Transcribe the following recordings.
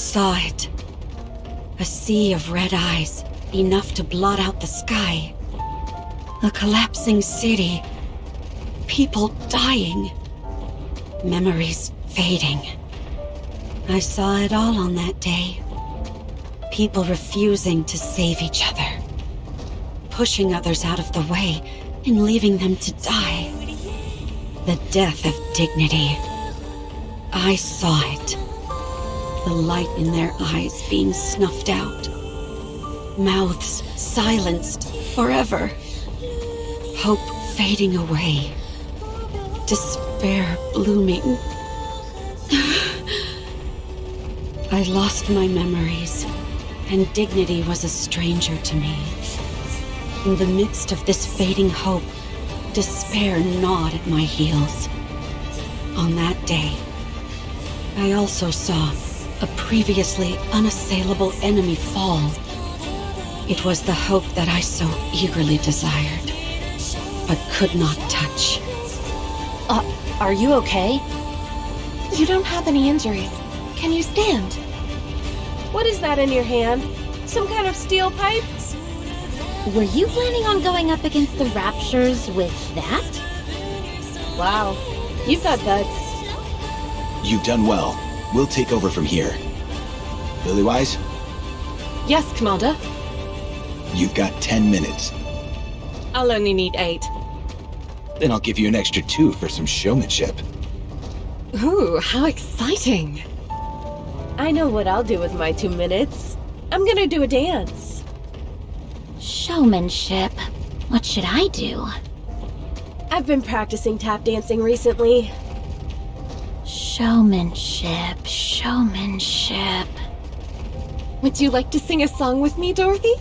saw it. A sea of red eyes, enough to blot out the sky. A collapsing city. People dying. Memories fading. I saw it all on that day. People refusing to save each other. Pushing others out of the way and leaving them to die. The death of dignity. I saw it. The light in their eyes being snuffed out. Mouths silenced forever. Hope fading away. Despair blooming. I lost my memories, and dignity was a stranger to me. In the midst of this fading hope, despair gnawed at my heels. On that day, I also saw a previously unassailable enemy fall. It was the hope that I so eagerly desired, but could not touch. Are you okay? You don't have any injuries. Can you stand? What is that in your hand? Some kind of steel pipe? Were you planning on going up against the Raptures with that? Wow, you've got guts. You've done well. We'll take over from here. Lilywise, Yes, Commander. you've got 10 minutes. I'll only need 8. Then I'll give you an extra 2 for some showmanship. Ooh, how exciting. I know what I'll do with my 2 minutes. I'm gonna do a dance. Showmanship. What should I do? I've been practicing tap dancing recently. Showmanship. Would you like to sing a song with me, Dorothy?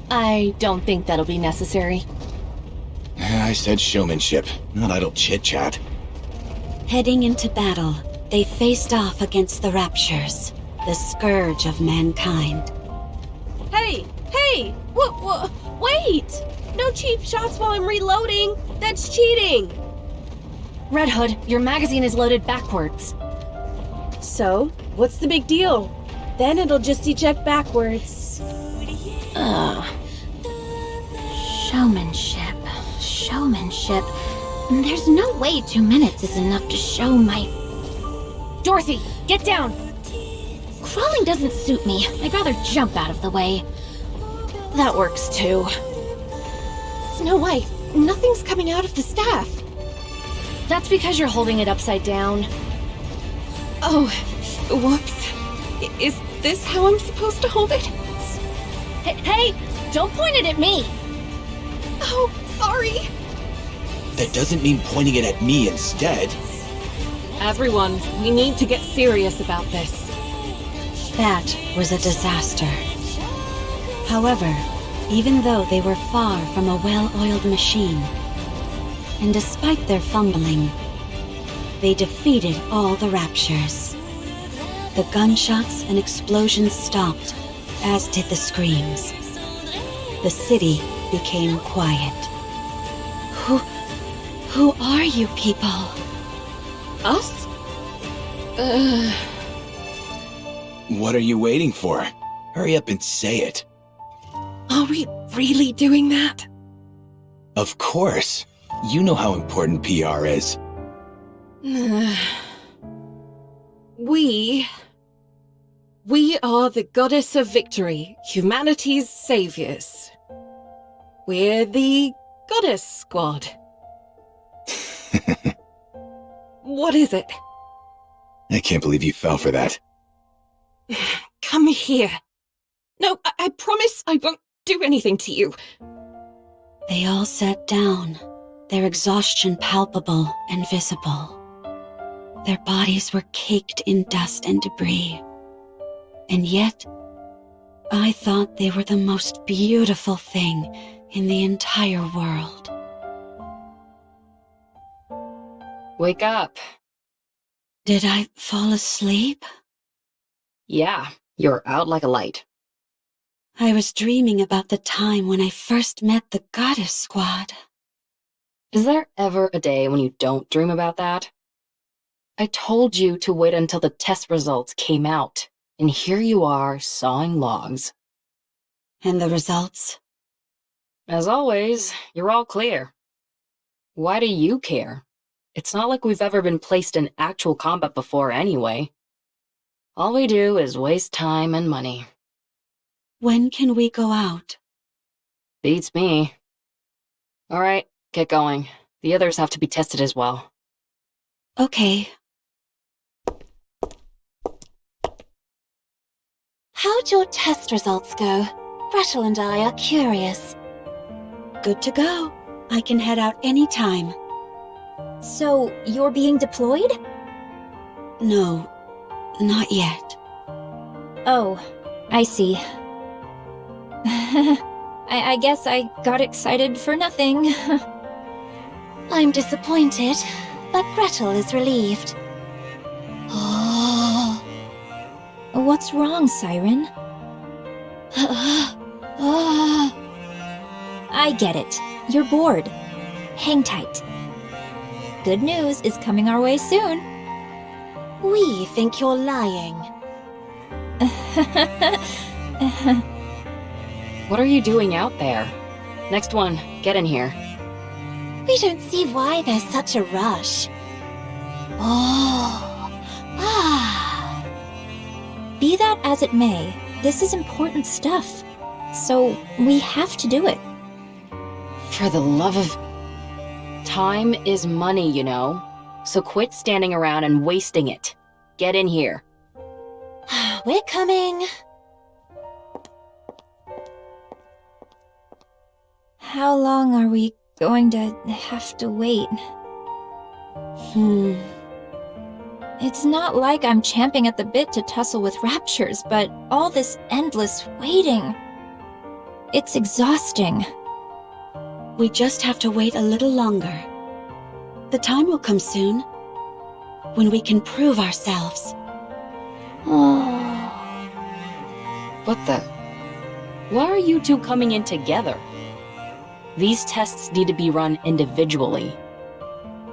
I don't think that'll be necessary. I said showmanship, not idle chit-chat. Heading into battle, they faced off against the Raptures, the scourge of mankind. Hey! Wait! No cheap shots while I'm reloading! That's cheating! Red Hood, your magazine is loaded backwards. So, what's the big deal? Then it'll just eject backwards. Showmanship. There's no way 2 minutes is enough to show my... Dorothy, get down! Crawling doesn't suit me. I'd rather jump out of the way. That works too. Snow White, nothing's coming out of the staff. That's because you're holding it upside down. Oh, whoops. Is this how I'm supposed to hold it? Hey, don't point it at me! Oh, sorry. That doesn't mean pointing it at me instead. Everyone, we need to get serious about this. That was a disaster. However, even though they were far from a well-oiled machine, and despite their fumbling, they defeated all the Raptures. The gunshots and explosions stopped, as did the screams. The city became quiet. Who are you people? Us? What are you waiting for? Hurry up and say it. Are we really doing that? Of course. You know how important PR is. We are the goddess of victory, humanity's saviors. We're the goddess squad. What is it? I can't believe you fell for that. Come here. No, I promise I won't do anything to you. They all sat down, their exhaustion palpable and visible. Their bodies were caked in dust and debris. And yet, I thought they were the most beautiful thing in the entire world. Wake up. Did I fall asleep? Yeah, you're out like a light. I was dreaming about the time when I first met the Goddess Squad. Is there ever a day when you don't dream about that? I told you to wait until the test results came out, And here you are, sawing logs. And the results? As always, you're all clear. Why do you care? It's not like we've ever been placed in actual combat before anyway. All we do is waste time and money. When can we go out? Beats me. All right, get going. The others have to be tested as well. Okay. How'd your test results go? Gretel and I are curious. Good to go. I can head out anytime. So, you're being deployed? No, not yet. Oh, I see. I guess I got excited for nothing. I'm disappointed, but Gretel is relieved. Oh. What's wrong, Siren? I get it. You're bored. Hang tight. Good news is coming our way soon. We think you're lying. What are you doing out there? Next one, get in here. We don't see why there's such a rush. Oh. Ah. Be that as it may, this is important stuff. So we have to do it. For the love of... Time is money, you know. So quit standing around and wasting it. Get in here. We're coming. How long are we going to have to wait? It's not like I'm champing at the bit to tussle with raptures, but all this endless waiting. It's exhausting. We just have to wait a little longer. The time will come soon, when we can prove ourselves. What the... Why are you two coming in together? These tests need to be run individually.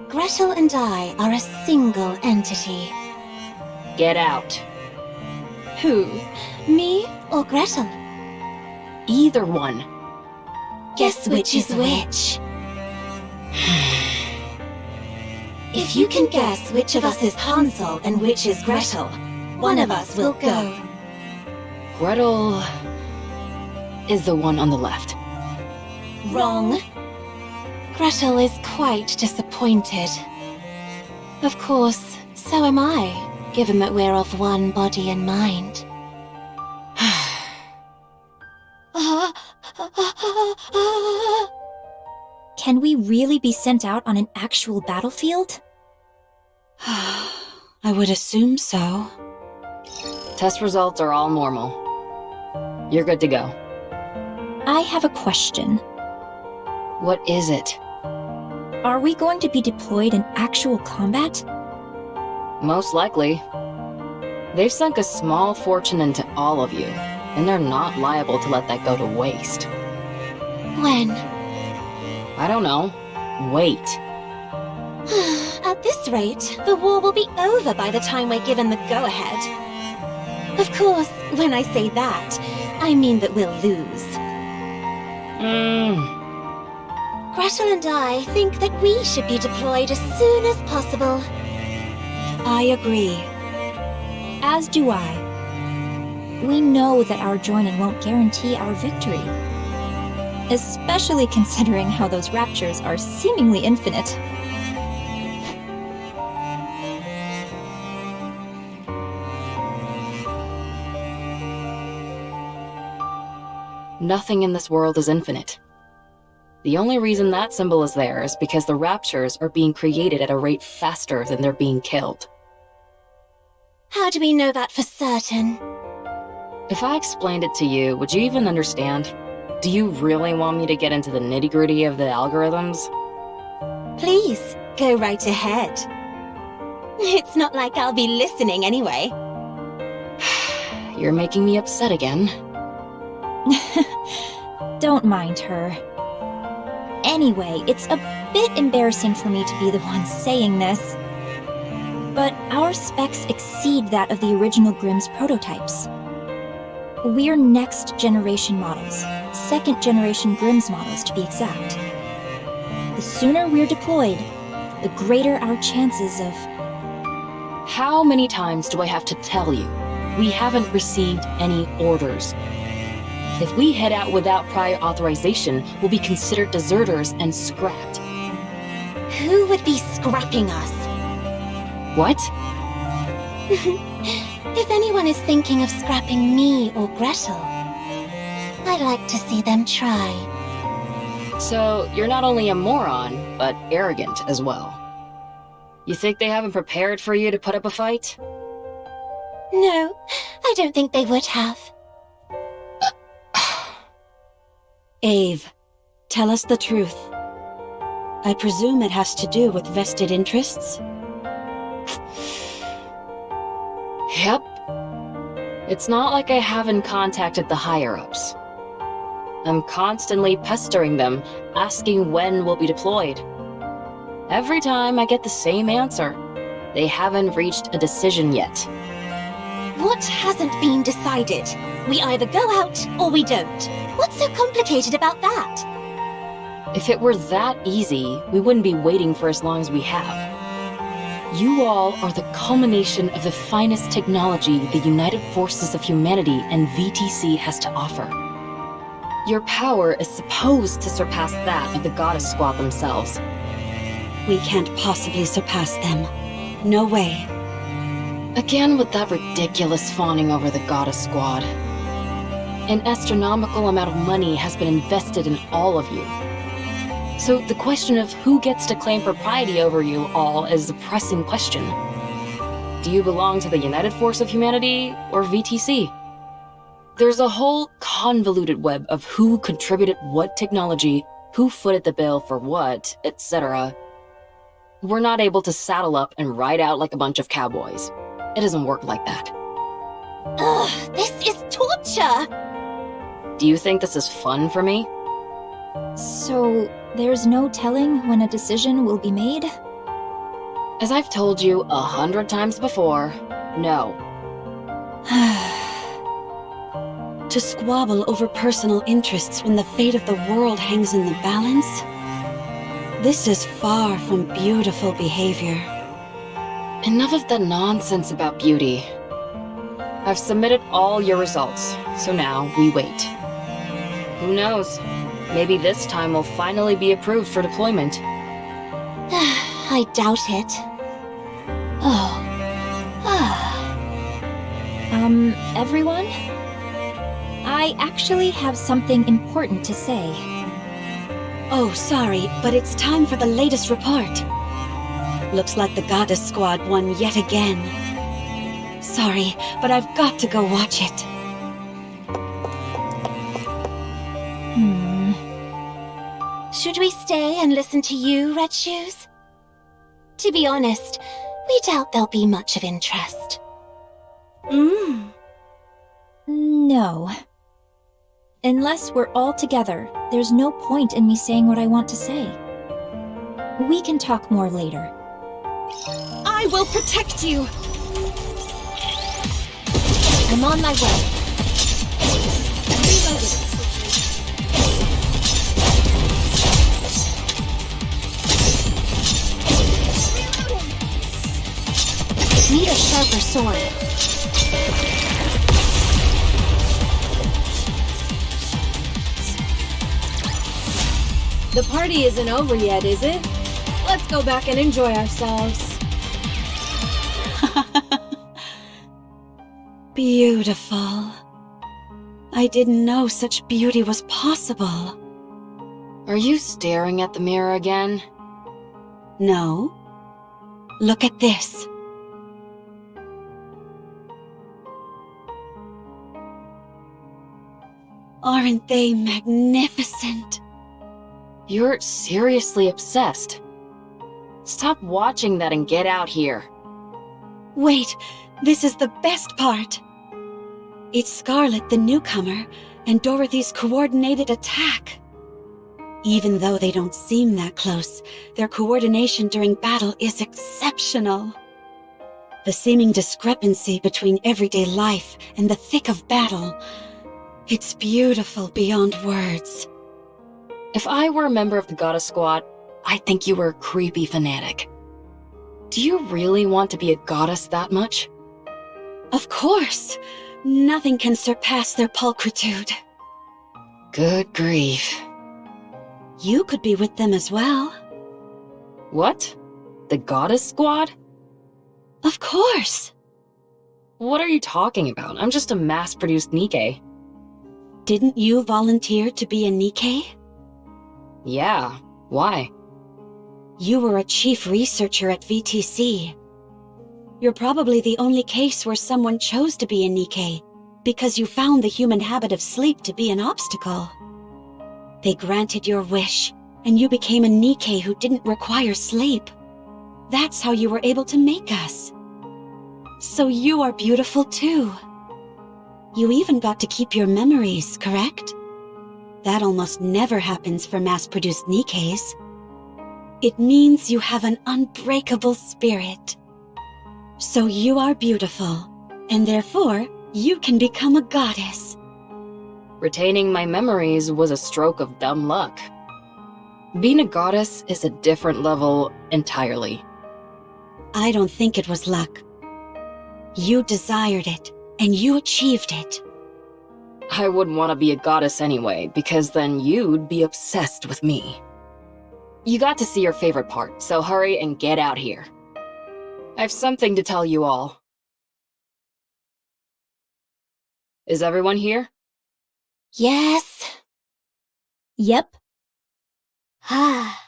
Gretel and I are a single entity. Get out. Who? Me or Gretel? Either one. Guess which is which. If you can guess which of us is Hansel and which is Gretel, one of us will go. Gretel is the one on the left. Wrong. Gretel is quite disappointed. Of course, so am I, given that we're of one body and mind. Can we really be sent out on an actual battlefield? I would assume so. Test results are all normal. You're good to go. I have a question. What is it? Are we going to be deployed in actual combat? Most likely. They've sunk a small fortune into all of you, and they're not liable to let that go to waste. When? I don't know. Wait. At this rate, the war will be over by the time we're given the go-ahead. Of course, when I say that, I mean that we'll lose. Gretel and I think that we should be deployed as soon as possible. I agree. As do I. We know that our joining won't guarantee our victory. Especially considering how those raptures are seemingly infinite. Nothing in this world is infinite. The only reason that symbol is there is because the raptures are being created at a rate faster than they're being killed. How do we know that for certain? If I explained it to you, would you even understand? Do you really want me to get into the nitty-gritty of the algorithms? Please, go right ahead. It's not like I'll be listening anyway. You're making me upset again. Don't mind her. Anyway, it's a bit embarrassing for me to be the one saying this. but our specs exceed that of the original Grimm's prototypes. We're next-generation models, second-generation Grimm's models to be exact. The sooner we're deployed, the greater our chances of... How many times do I have to tell you? We haven't received any orders. If we head out without prior authorization, we'll be considered deserters and scrapped. Who would be scrapping us? What? If anyone is thinking of scrapping me or Gretel, I'd like to see them try. So, you're not only a moron, but arrogant as well. You think they haven't prepared for you to put up a fight? No, I don't think they would have. Ave, tell us the truth. I presume it has to do with vested interests? Yep. It's not like I haven't contacted the higher-ups. I'm constantly pestering them, asking when we'll be deployed. Every time I get the same answer. They haven't reached a decision yet. What hasn't been decided? We either go out or we don't. What's so complicated about that? If it were that easy, we wouldn't be waiting for as long as we have. You all are the culmination of the finest technology the United Forces of Humanity and VTC has to offer. Your power is supposed to surpass that of the Goddess Squad themselves. We can't possibly surpass them. No way. Again with that ridiculous fawning over the Goddess Squad. An astronomical amount of money has been invested in all of you. So the question of who gets to claim propriety over you all is a pressing question. Do you belong to the United Force of Humanity or VTC? There's a whole convoluted web of who contributed what technology, who footed the bill for what, etc. We're not able to saddle up and ride out like a bunch of cowboys. It doesn't work like that. Ugh, this is torture! Do you think this is fun for me? So, there's no telling when a decision will be made? As I've told you 100 times before, no. To squabble over personal interests when the fate of the world hangs in the balance? This is far from beautiful behavior. Enough of that nonsense about beauty. I've submitted all your results, so now we wait. Who knows? Maybe this time we'll finally be approved for deployment. I doubt it. Oh. Everyone? I actually have something important to say. Oh, sorry, but it's time for the latest report. Looks like the Goddess Squad won yet again. Sorry, but I've got to go watch it. Should we stay and listen to you, Red Shoes? To be honest, we doubt there'll be much of interest. No. Unless we're all together, there's no point in me saying what I want to say. We can talk more later. I will protect you! I'm on my way. Need a sharper sword. The party isn't over yet, is it? Let's go back and enjoy ourselves. Beautiful. I didn't know such beauty was possible. Are you staring at the mirror again? No. Look at this. Aren't they magnificent? You're seriously obsessed. Stop watching that and get out here. Wait, this is the best part. It's Scarlet, the newcomer, and Dorothy's coordinated attack. Even though they don't seem that close, their coordination during battle is exceptional. The seeming discrepancy between everyday life and the thick of battle. It's beautiful beyond words. If I were a member of the Goddess Squad, I'd think you were a creepy fanatic. Do you really want to be a goddess that much? Of course. Nothing can surpass their pulchritude. Good grief. You could be with them as well. What? The Goddess Squad? Of course. What are you talking about? I'm just a mass-produced Nikke. Didn't you volunteer to be a Nikke? Yeah, why? You were a chief researcher at VTC. You're probably the only case where someone chose to be a Nikke because you found the human habit of sleep to be an obstacle. They granted your wish, and you became a Nikke who didn't require sleep. That's how you were able to make us. So you are beautiful too. You even got to keep your memories, correct? That almost never happens for mass-produced Nikkes. It means you have an unbreakable spirit. So you are beautiful, and therefore, you can become a goddess. Retaining my memories was a stroke of dumb luck. Being a goddess is a different level entirely. I don't think it was luck. You desired it, and you achieved it. I wouldn't want to be a goddess anyway, because then you'd be obsessed with me. You got to see your favorite part, so hurry and get out here. I have something to tell you all. Is everyone here? Yes. Yep. Ah.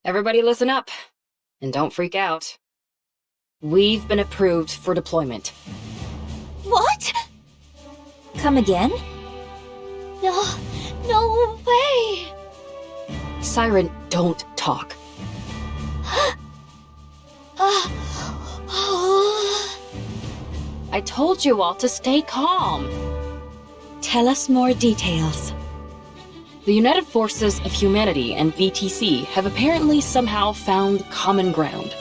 Everybody listen up, and don't freak out. We've been approved for deployment. What? Come again? No way! Siren, don't talk. I told you all to stay calm. Tell us more details. The United Forces of Humanity and VTC have apparently somehow found common ground.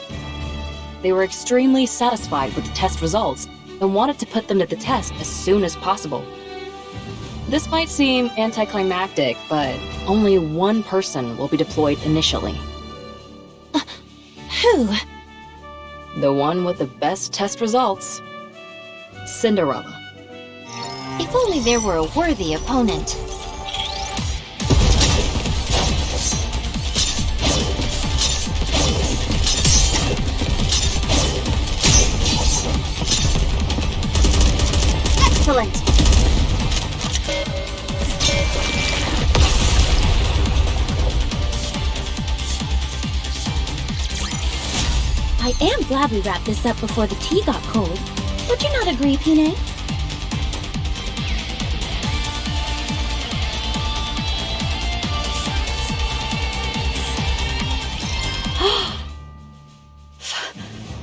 They were extremely satisfied with the test results and wanted to put them to the test as soon as possible. This might seem anticlimactic, but only one person will be deployed initially. Who? The one with the best test results. Cinderella. If only there were a worthy opponent. Excellent! I am glad we wrapped this up before the tea got cold. Would you not agree, Pine?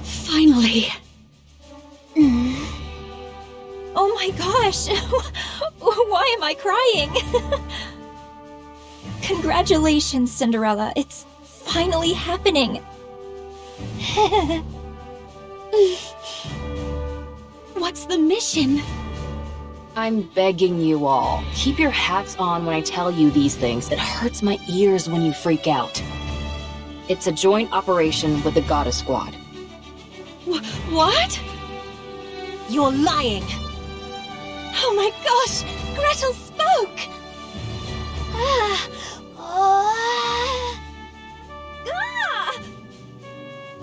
Finally. Oh my gosh! Why am I crying? Congratulations, Cinderella. It's finally happening. What's the mission? I'm begging you all, keep your hats on when I tell you these things. It hurts my ears when you freak out. It's a joint operation with the Goddess Squad. What? You're lying! Oh my gosh! Gretel spoke!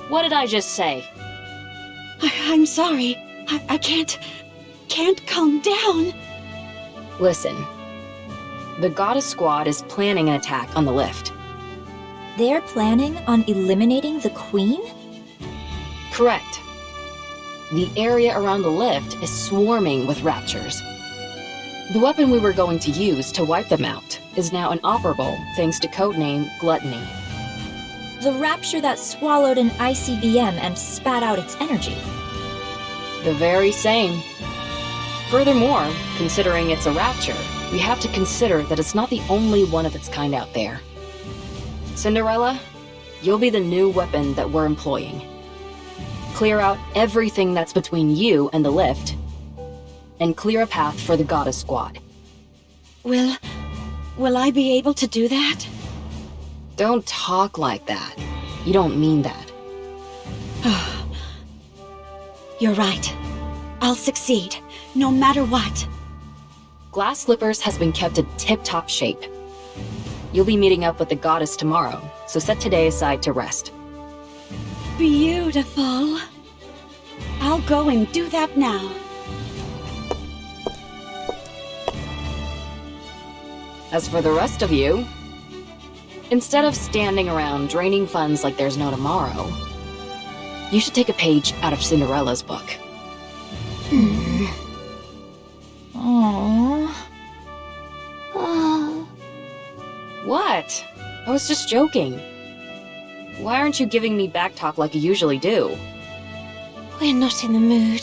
What did I just say? I'm sorry. I can't calm down. Listen. The Goddess Squad is planning an attack on the lift. They're planning on eliminating the Queen? Correct. The area around the lift is swarming with raptures. The weapon we were going to use to wipe them out is now inoperable thanks to codename Gluttony. The rapture that swallowed an ICBM and spat out its energy. The very same. Furthermore, considering it's a rapture, we have to consider that it's not the only one of its kind out there. Cinderella, you'll be the new weapon that we're employing. clear out everything that's between you and the lift, and clear a path for the Goddess Squad. Will I be able to do that? Don't talk like that. You don't mean that. You're right. I'll succeed, no matter what. Glass Slippers has been kept in tip-top shape. You'll be meeting up with the Goddess tomorrow, so set today aside to rest. Beautiful. I'll go and do that now. As for the rest of you, instead of standing around draining funds like there's no tomorrow, you should take a page out of Cinderella's book. Aww. What? I was just joking. Why aren't you giving me back talk like you usually do? We're not in the mood.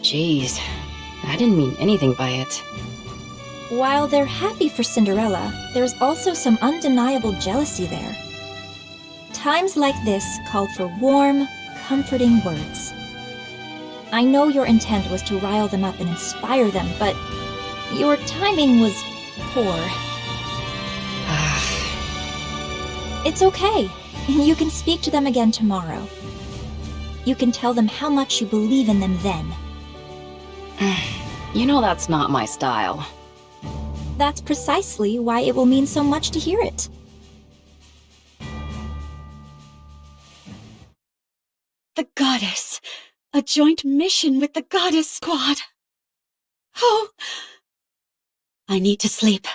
Jeez, I didn't mean anything by it. While they're happy for Cinderella, there's also some undeniable jealousy there. Times like this called for warm, comforting words. I know your intent was to rile them up and inspire them, but your timing was poor. It's okay. You can speak to them again tomorrow. You can tell them how much you believe in them then. You know that's not my style. That's precisely why it will mean so much to hear it. The Goddess. A joint mission with the Goddess Squad. Oh! I need to sleep.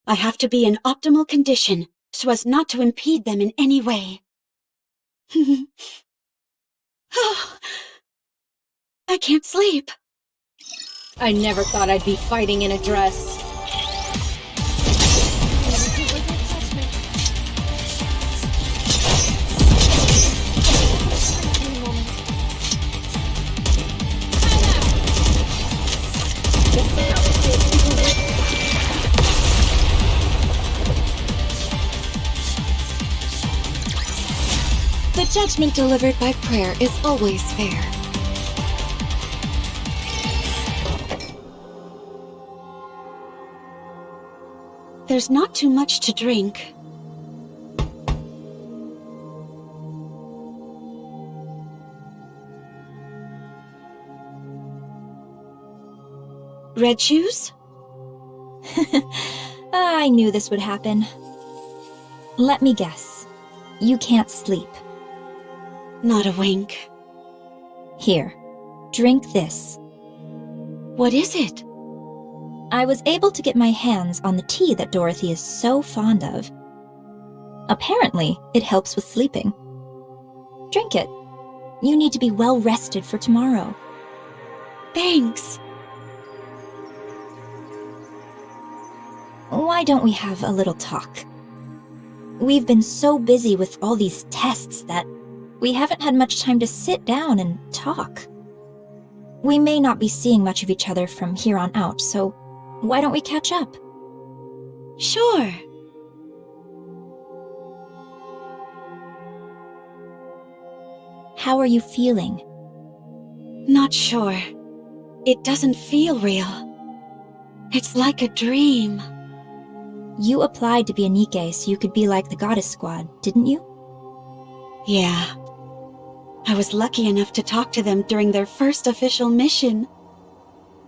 I have to be in optimal condition so as not to impede them in any way. Oh, I can't sleep. I never thought I'd be fighting in a dress. The judgment delivered by prayer is always fair. There's not too much to drink. Red shoes? I knew this would happen. Let me guess. You can't sleep. Not a wink. Here, drink this. What is it? I was able to get my hands on the tea that Dorothy is so fond of. Apparently, it helps with sleeping. Drink it. You need to be well rested for tomorrow. Thanks. Why don't we have a little talk? We've been so busy with all these tests that we haven't had much time to sit down and talk. We may not be seeing much of each other from here on out, so why don't we catch up? Sure. How are you feeling? Not sure. It doesn't feel real. It's like a dream. You applied to be a Nikke so you could be like the Goddess Squad, didn't you? Yeah. I was lucky enough to talk to them during their first official mission.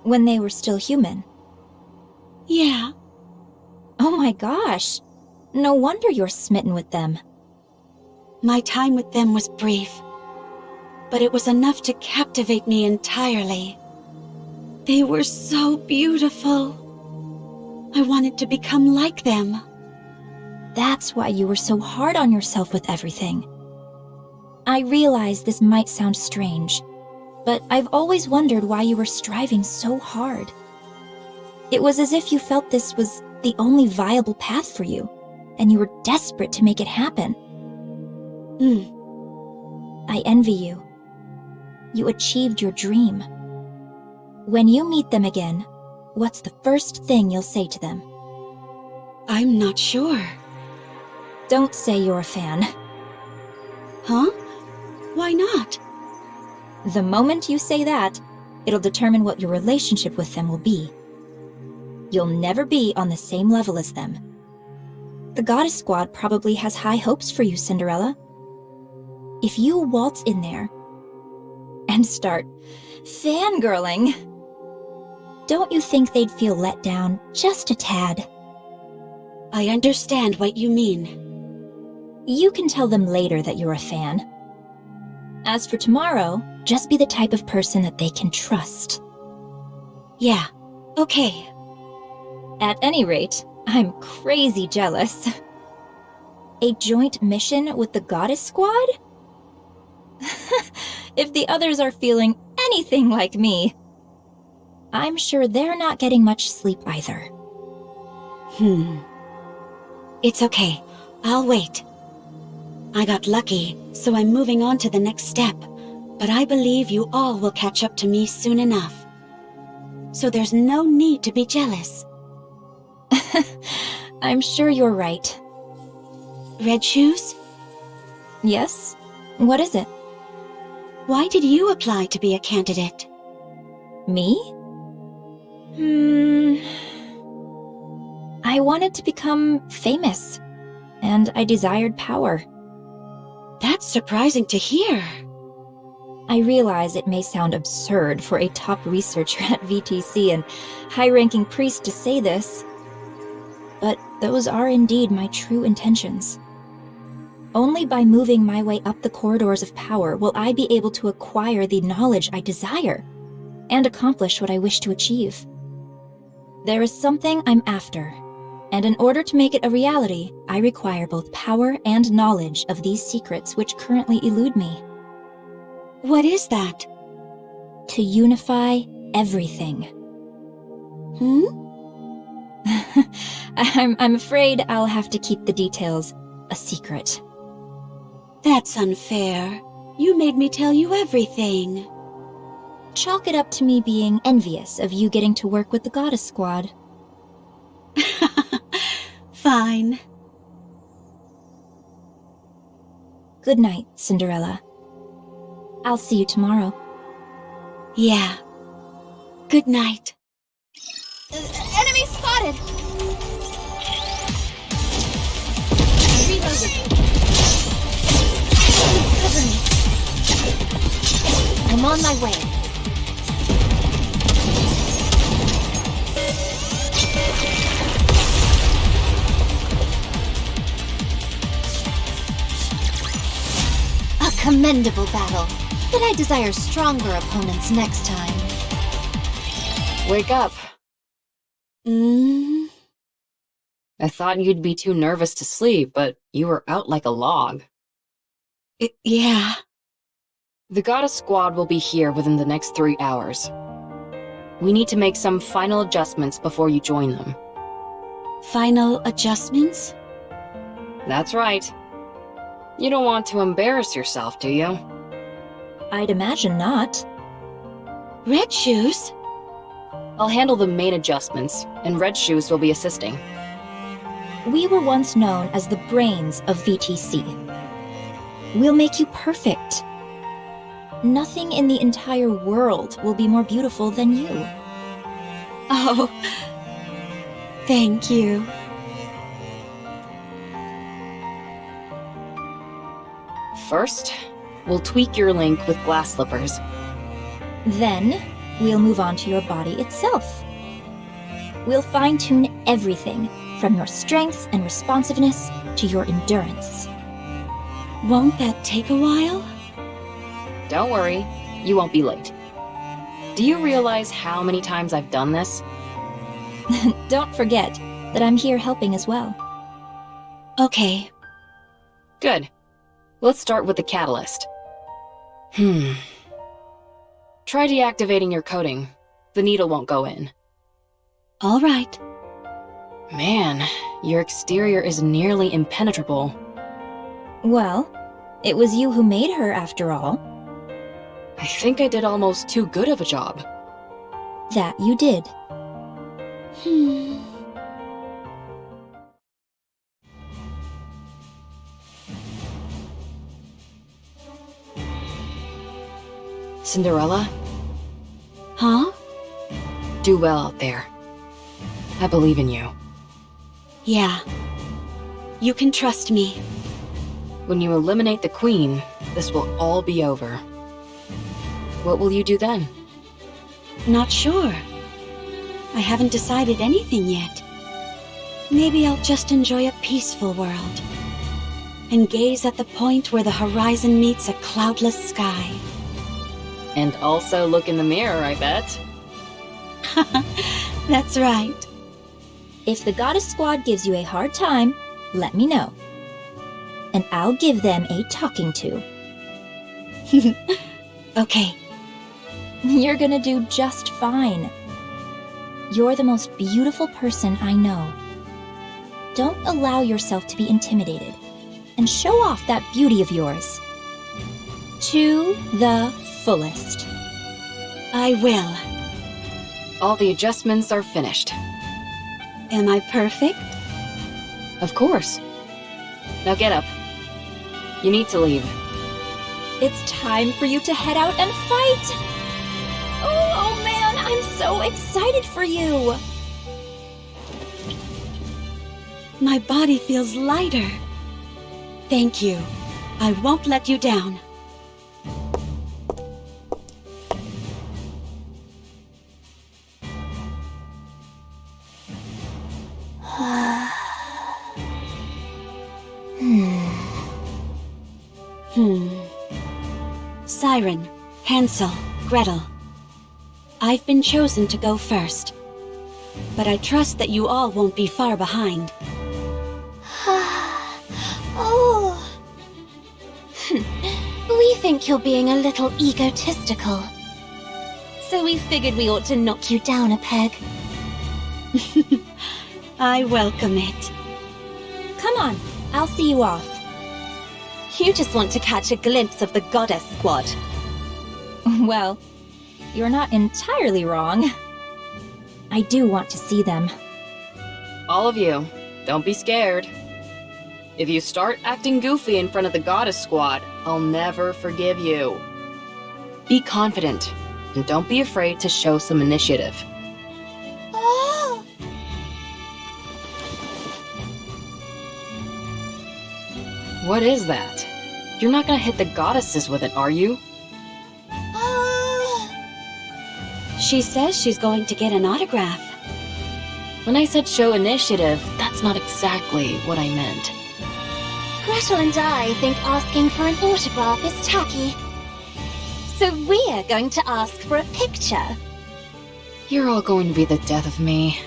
When they were still human. Yeah. Oh my gosh! No wonder you're smitten with them. My time with them was brief, but it was enough to captivate me entirely. They were so beautiful. I wanted to become like them. That's why you were so hard on yourself with everything. I realize this might sound strange, but I've always wondered why you were striving so hard. It was as if you felt this was the only viable path for you, and you were desperate to make it happen. I envy you. You achieved your dream. When you meet them again, what's the first thing you'll say to them? I'm not sure. Don't say you're a fan. Huh? Why not? The moment you say that, it'll determine what your relationship with them will be. You'll never be on the same level as them. The Goddess Squad probably has high hopes for you, Cinderella. If you waltz in there and start fangirling, don't you think they'd feel let down just a tad? I understand what you mean. You can tell them later that you're a fan. As for tomorrow, just be the type of person that they can trust. Yeah, okay. At any rate, I'm crazy jealous. A joint mission with the Goddess Squad? If the others are feeling anything like me, I'm sure they're not getting much sleep either. It's okay. I'll wait. I got lucky, so I'm moving on to the next step. But I believe you all will catch up to me soon enough. So there's no need to be jealous. I'm sure you're right. Red Shoes? Yes? What is it? Why did you apply to be a candidate? Me? I wanted to become famous, and I desired power. That's surprising to hear. I realize it may sound absurd for a top researcher at VTC and high-ranking priest to say this, but those are indeed my true intentions. Only by moving my way up the corridors of power will I be able to acquire the knowledge I desire and accomplish what I wish to achieve. There is something I'm after, and in order to make it a reality, I require both power and knowledge of these secrets which currently elude me. What is that? To unify everything. I'm afraid I'll have to keep the details a secret. That's unfair. You made me tell you everything. Chalk it up to me being envious of you getting to work with the Goddess Squad. Fine. Good night, Cinderella. I'll see you tomorrow. Yeah. Good night. Enemy spotted! Reloaded. Cover me. I'm on my way. A commendable battle, but I desire stronger opponents next time. Wake up. I thought you'd be too nervous to sleep, but you were out like a log. Yeah. The Goddess Squad will be here within the next 3 hours. We need to make some final adjustments before you join them. Final adjustments? That's right. You don't want to embarrass yourself, do you? I'd imagine not. Red Shoes? I'll handle the main adjustments, and Red Shoes will be assisting. We were once known as the brains of VTC. We'll make you perfect. Nothing in the entire world will be more beautiful than you. Oh, thank you. First, we'll tweak your link with glass slippers. Then, we'll move on to your body itself. We'll fine-tune everything, from your strength and responsiveness to your endurance. Won't that take a while? Don't worry, you won't be late. Do you realize how many times I've done this? Don't forget that I'm here helping as well. Okay. Good. Let's start with the catalyst. Try deactivating your coating. The needle won't go in. All right. Man, your exterior is nearly impenetrable. Well, it was you who made her after all. I think I did almost too good of a job. That you did. Cinderella, Huh? do well out there. I believe in you. Yeah. You can trust me. When you eliminate the queen, this will all be over. What will you do then? Not sure. I haven't decided anything yet. Maybe I'll just enjoy a peaceful world and gaze at the point where the horizon meets a cloudless sky. And also look in the mirror, I bet. That's right. If the Goddess Squad gives you a hard time, let me know. And I'll give them a talking to. Okay. You're gonna do just fine. You're the most beautiful person I know. Don't allow yourself to be intimidated, and show off that beauty of yours. To the fullest. I will. All the adjustments are finished. Am I perfect? Of course. Now get up. You need to leave. It's time for you to head out and fight! Oh man, I'm so excited for you! My body feels lighter. Thank you. I won't let you down. Siren, Hansel, Gretel. I've been chosen to go first, but I trust that you all won't be far behind. Oh. We think you're being a little egotistical. So we figured we ought to knock you down a peg. I welcome it. Come on, I'll see you off. You just want to catch a glimpse of the Goddess Squad. Well, you're not entirely wrong. I do want to see them. All of you, don't be scared. If you start acting goofy in front of the Goddess Squad, I'll never forgive you. Be confident, and don't be afraid to show some initiative. Oh! What is that? You're not gonna hit the goddesses with it, are you? She says she's going to get an autograph. When I said show initiative, that's not exactly what I meant. Gretel and I think asking for an autograph is tacky. So we're going to ask for a picture. You're all going to be the death of me.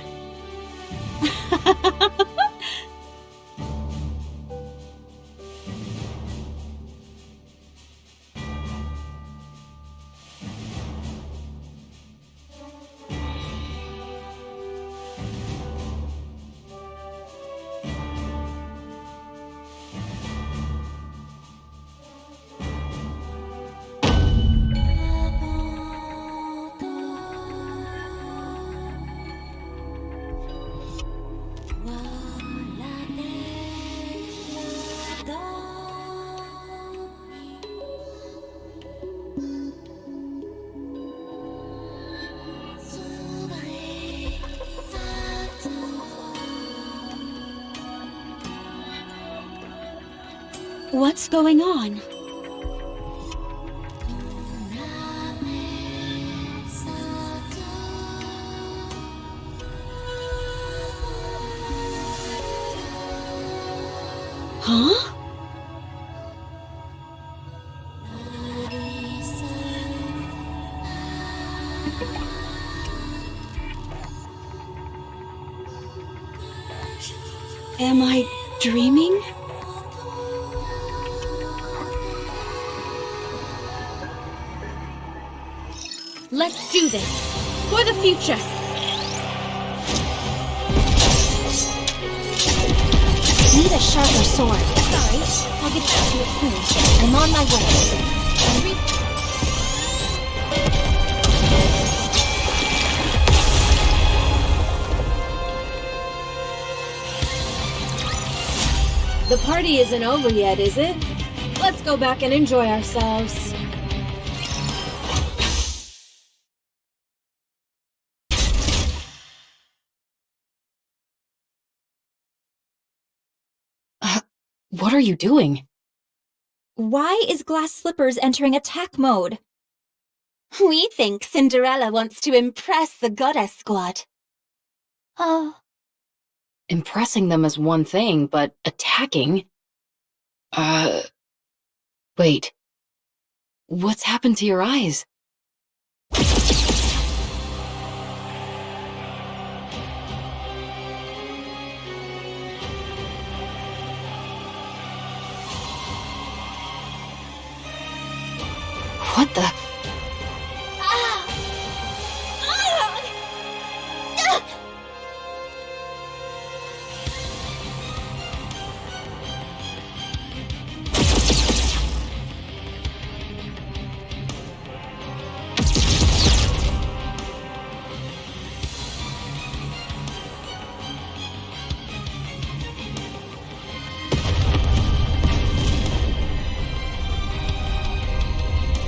What's going on? Huh? Am I dreaming? Let's do this! For the future! Need a sharper sword. Sorry, I'll get back to it soon. I'm on my way. The party isn't over yet, is it? Let's go back and enjoy ourselves. What are you doing? Why is Glass Slippers entering attack mode? We think Cinderella wants to impress the Goddess Squad. Oh. Impressing them is one thing, but attacking? Wait. What's happened to your eyes? What the?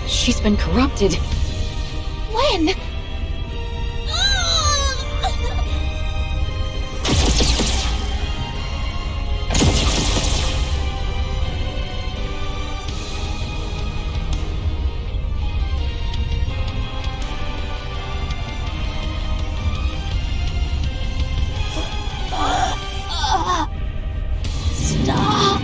She's been corrupted. When? Stop.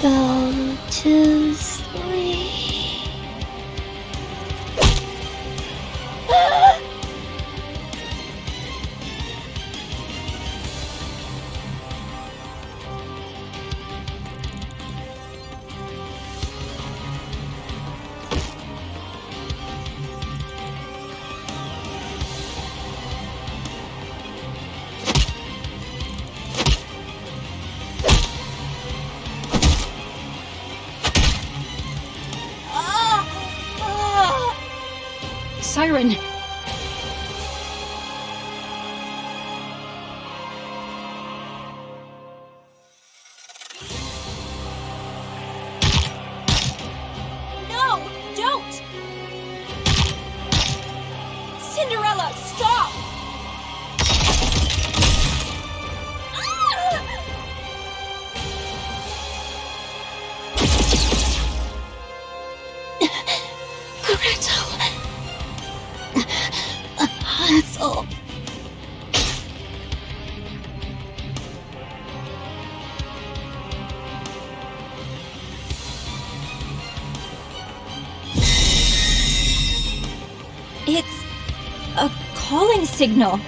Go to sleep. Siren! No! Don't! Cinderella, stop! Gretel! Hansel. It's a calling signal.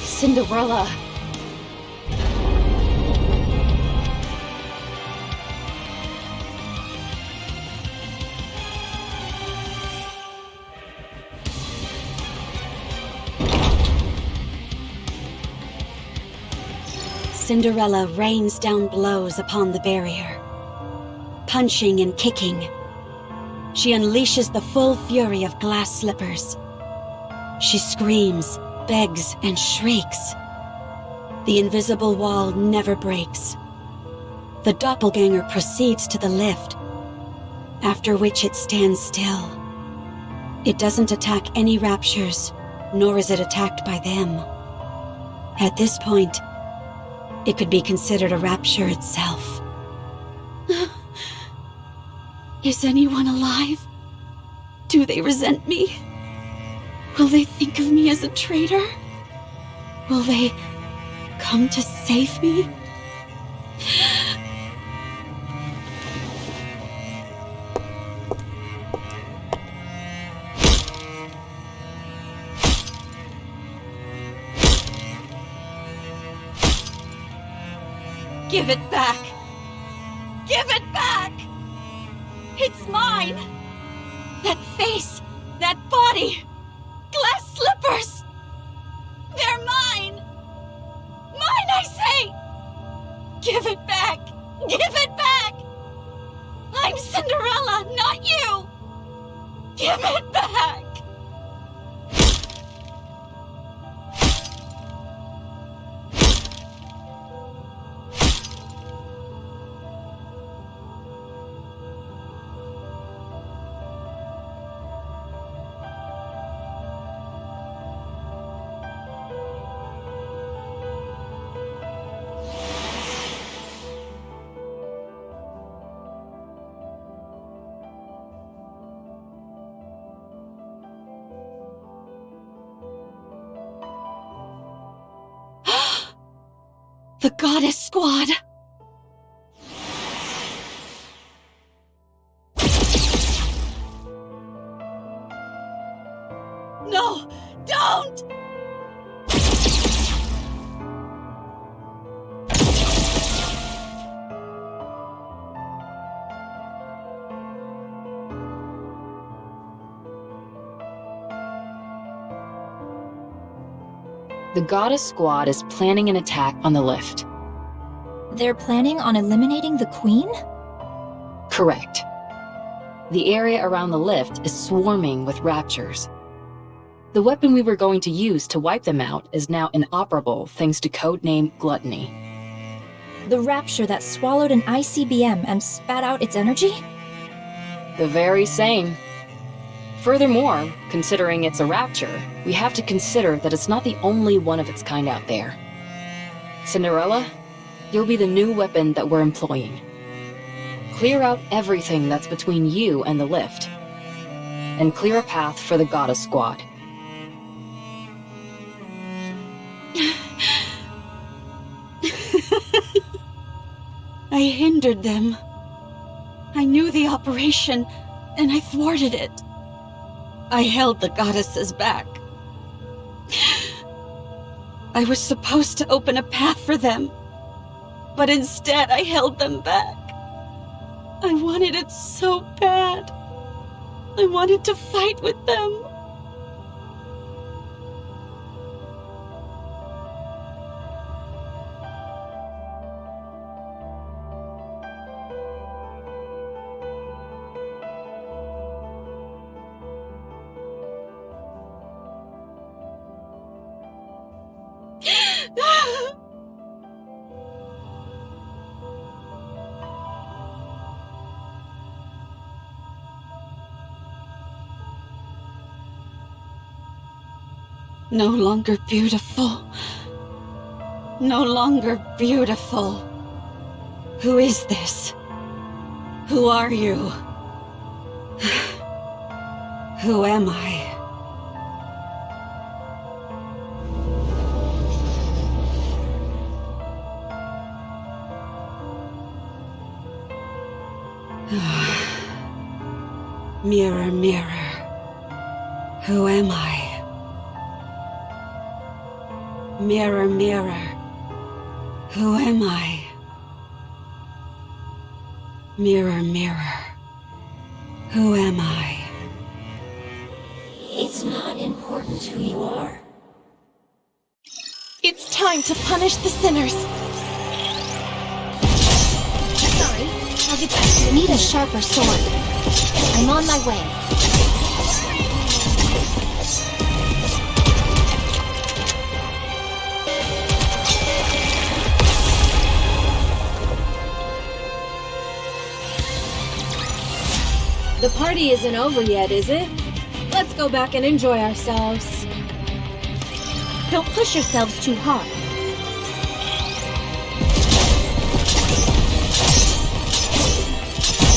Cinderella. Cinderella rains down blows upon the barrier. Punching and kicking, she unleashes the full fury of Glass Slippers. She screams, begs, and shrieks. The invisible wall never breaks. The doppelganger proceeds to the lift, after which it stands still. It doesn't attack any raptures, nor is it attacked by them. At this point, it could be considered a rapture itself. Is anyone alive? Do they resent me? Will they think of me as a traitor? Will they come to save me? Give it back! Give it back! It's mine! That face! That body! Glass Slippers! They're mine! Mine, I say! Give it back! Give it back! I'm Cinderella, not you! Give The Goddess Squad! No! Don't! The Goddess Squad is planning an attack on the lift. They're planning on eliminating the Queen? Correct. The area around the lift is swarming with raptures. The weapon we were going to use to wipe them out is now inoperable thanks to codename Gluttony. The rapture that swallowed an ICBM and spat out its energy? The very same. Furthermore, considering it's a rapture, we have to consider that it's not the only one of its kind out there. Cinderella, you'll be the new weapon that we're employing. Clear out everything that's between you and the lift, and clear a path for the Goddess Squad. I hindered them. I knew the operation, and I thwarted it. I held the goddesses back. I was supposed to open a path for them, but instead I held them back. I wanted it so bad. I wanted to fight with them. No longer beautiful. No longer beautiful. Who is this? Who are you? Who am I? Mirror, mirror, who am I? Mirror, mirror, who am I? Mirror, mirror, who am I? It's not important who you are. It's time to punish the sinners. Sorry, I'll get back to you. Need a sharper sword. I'm on my way. The party isn't over yet, is it? Let's go back and enjoy ourselves. Don't push yourselves too hard.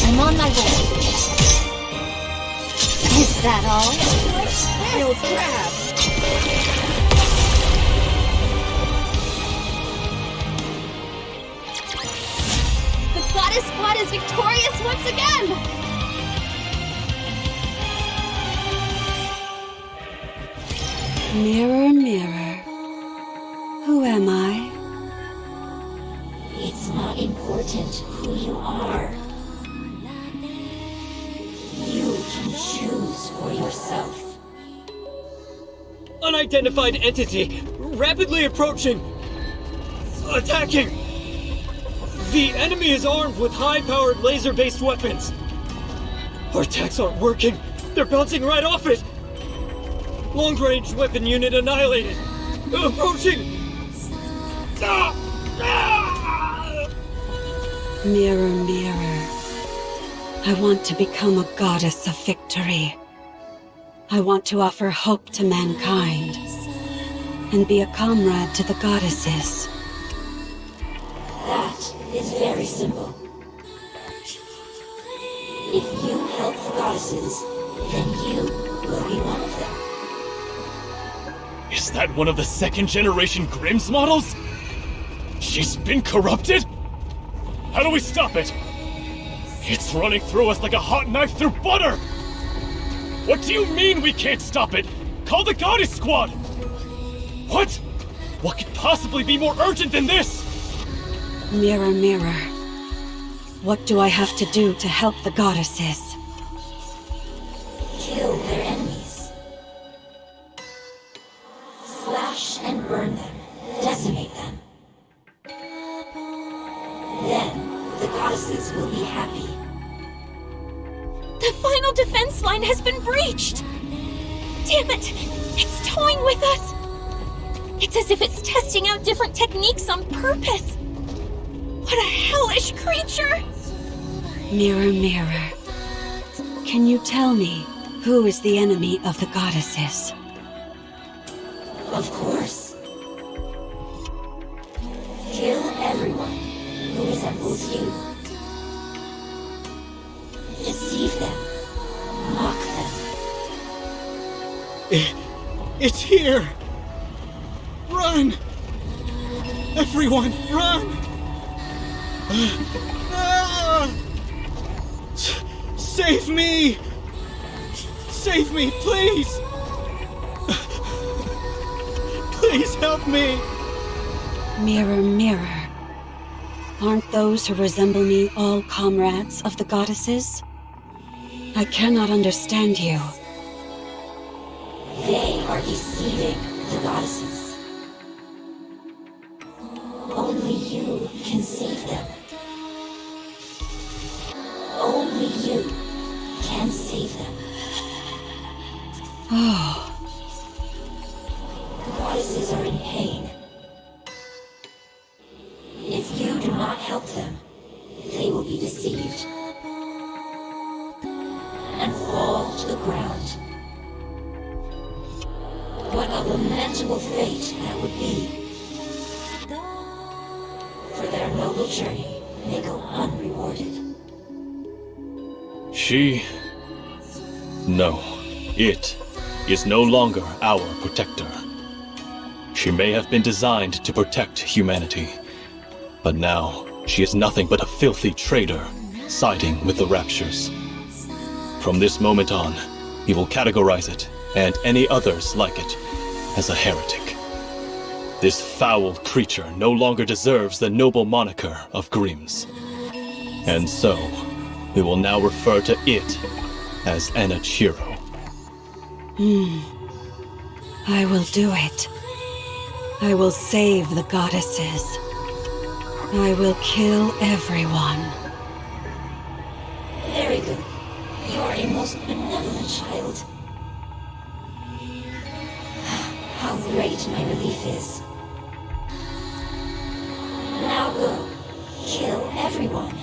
I'm on my way. Is that all? Real crap! The Goddess Squad is victorious once again! Mirror, mirror, who am I? It's not important who you are. You can choose for yourself. Unidentified entity, rapidly approaching. Attacking! The enemy is armed with high-powered laser-based weapons. Our attacks aren't working. They're bouncing right off it. Long-range weapon unit annihilated. Approaching! Mirror, mirror, I want to become a goddess of victory. I want to offer hope to mankind and be a comrade to the goddesses. That is very simple. If you help the goddesses, then you will be one of them. Is that one of the second-generation Grimm's models? She's been corrupted? How do we stop it? It's running through us like a hot knife through butter! What do you mean we can't stop it? Call the Goddess Squad! What? What could possibly be more urgent than this? Mirror, mirror. What do I have to do to help the goddesses? Kill their enemies. Slash and burn them. Decimate them. Then, the goddesses will be happy. The final defense line has been breached! Damn it! It's toying with us! It's as if it's testing out different techniques on purpose! What a hellish creature! Mirror, mirror. Can you tell me who is the enemy of the goddesses? Of course. Kill everyone who resembles you. Deceive them. Mock them. It's here! Run! Everyone, run! Save me! Save me, please! Please help me! Mirror, mirror. Aren't those who resemble me all comrades of the goddesses? I cannot understand you. They are deceiving the goddesses. Only you can save them. Only you can save them. Oh, The goddesses are in pain. If you do not help them, they will be deceived and fall to the ground. What a lamentable fate that would be. For their noble journey, they go unrewarded. No. It is no longer our protector. She may have been designed to protect humanity, but now she is nothing but a filthy traitor, siding with the Raptures. From this moment on, we will categorize it, and any others like it, as a heretic. This foul creature no longer deserves the noble moniker of Grimm's. And so, we will now refer to it as Enichiro. I will do it. I will save the goddesses. I will kill everyone. Very good. You are a most benevolent child. How great my relief is. Now go. Kill everyone.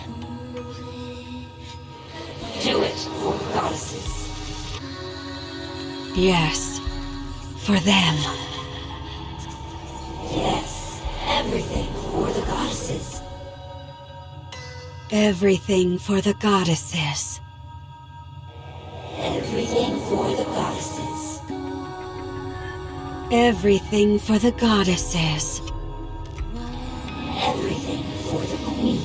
Do it for the goddesses. Yes, for them. Yes, everything for the goddesses. Everything for the goddesses. Everything for the goddesses. Everything for the goddesses. Everything for the queen.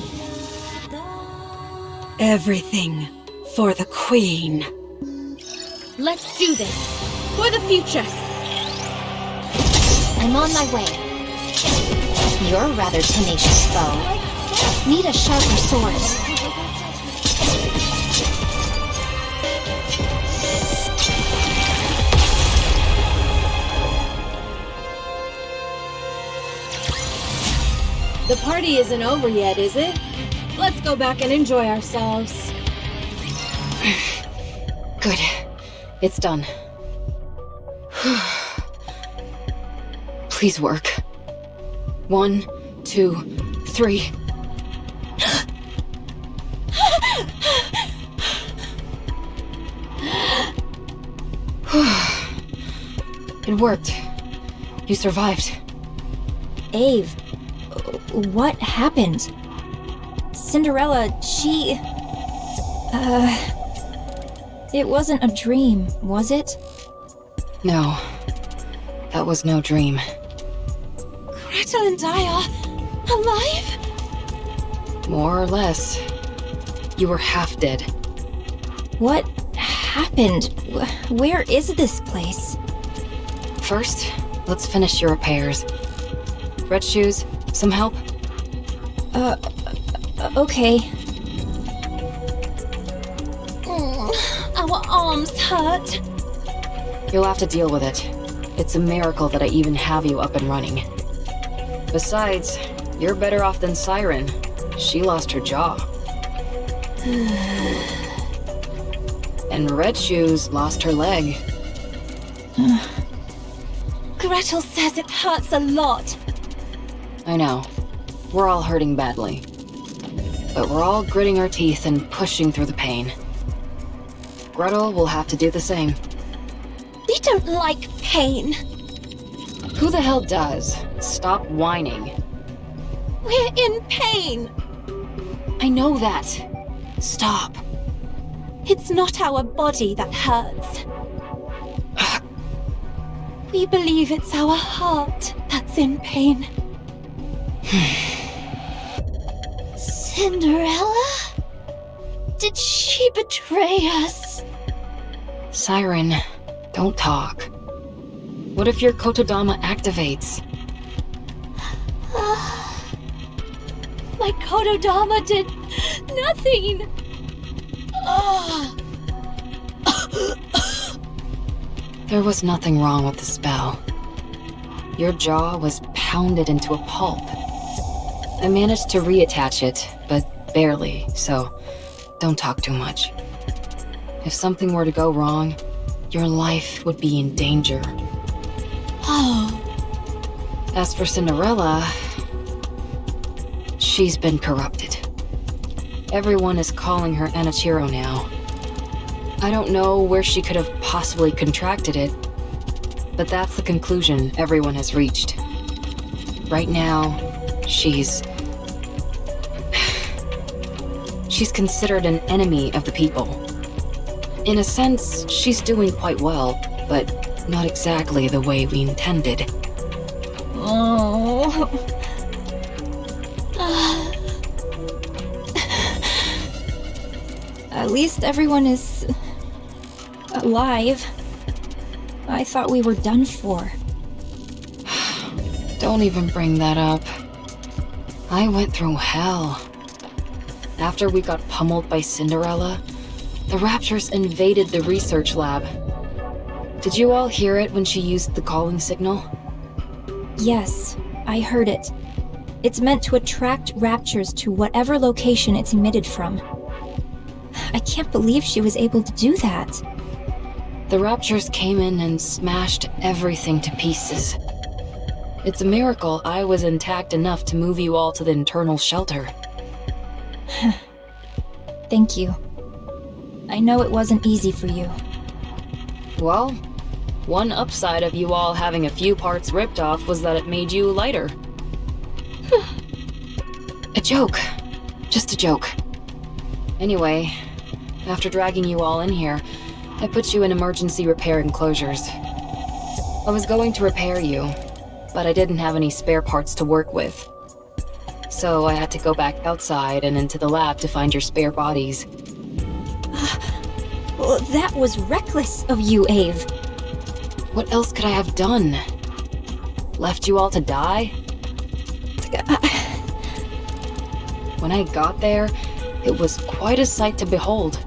Everything for the queen. Let's do this! For the future! I'm on my way. You're a rather tenacious foe. Need a sharper sword. The party isn't over yet, is it? Let's go back and enjoy ourselves. Good. It's done. Please work. 1, 2, 3. It worked. You survived. Ave, what happened? Cinderella, she... It wasn't a dream, was it? No. That was no dream. Gretel and I are Alive? More or less. You were half dead. What happened? Where is this place? First, let's finish your repairs. Red Shoes, some help? Okay. Our arms hurt. You'll have to deal with it. It's a miracle that I even have you up and running. Besides, you're better off than Siren. She lost her jaw. And Red Shoes lost her leg. Gretel says it hurts a lot. I know. We're all hurting badly. But we're all gritting our teeth and pushing through the pain. Gretel will have to do the same. We don't like pain. Who the hell does? Stop whining. We're in pain. I know that. Stop. It's not our body that hurts. We believe it's our heart that's in pain. Cinderella? Did she betray us? Siren, don't talk. What if your Kotodama activates? My Kotodama did nothing. There was nothing wrong with the spell. Your jaw was pounded into a pulp. I managed to reattach it, but barely, so don't talk too much. If something were to go wrong, your life would be in danger. As for Cinderella, she's been corrupted. Everyone is calling her Anichiro now. I don't know where she could have possibly contracted it, but that's the conclusion everyone has reached. Right now, she's considered an enemy of the people. In a sense, she's doing quite well, but not exactly the way we intended. At least everyone is alive. I thought we were done for. Don't even bring that up. I went through hell. After we got pummeled by Cinderella, the Raptures invaded the research lab. Did you all hear it when she used the calling signal? Yes, I heard it. It's meant to attract raptures to whatever location it's emitted from. I can't believe she was able to do that. The Raptures came in and smashed everything to pieces. It's a miracle I was intact enough to move you all to the internal shelter. Thank you. I know it wasn't easy for you. Well, one upside of you all having a few parts ripped off was that it made you lighter. A joke. Just a joke. Anyway, after dragging you all in here, I put you in emergency repair enclosures. I was going to repair you, but I didn't have any spare parts to work with. So I had to go back outside and into the lab to find your spare bodies. Well, that was reckless of you, Ave. What else could I have done? Left you all to die? When I got there, it was quite a sight to behold.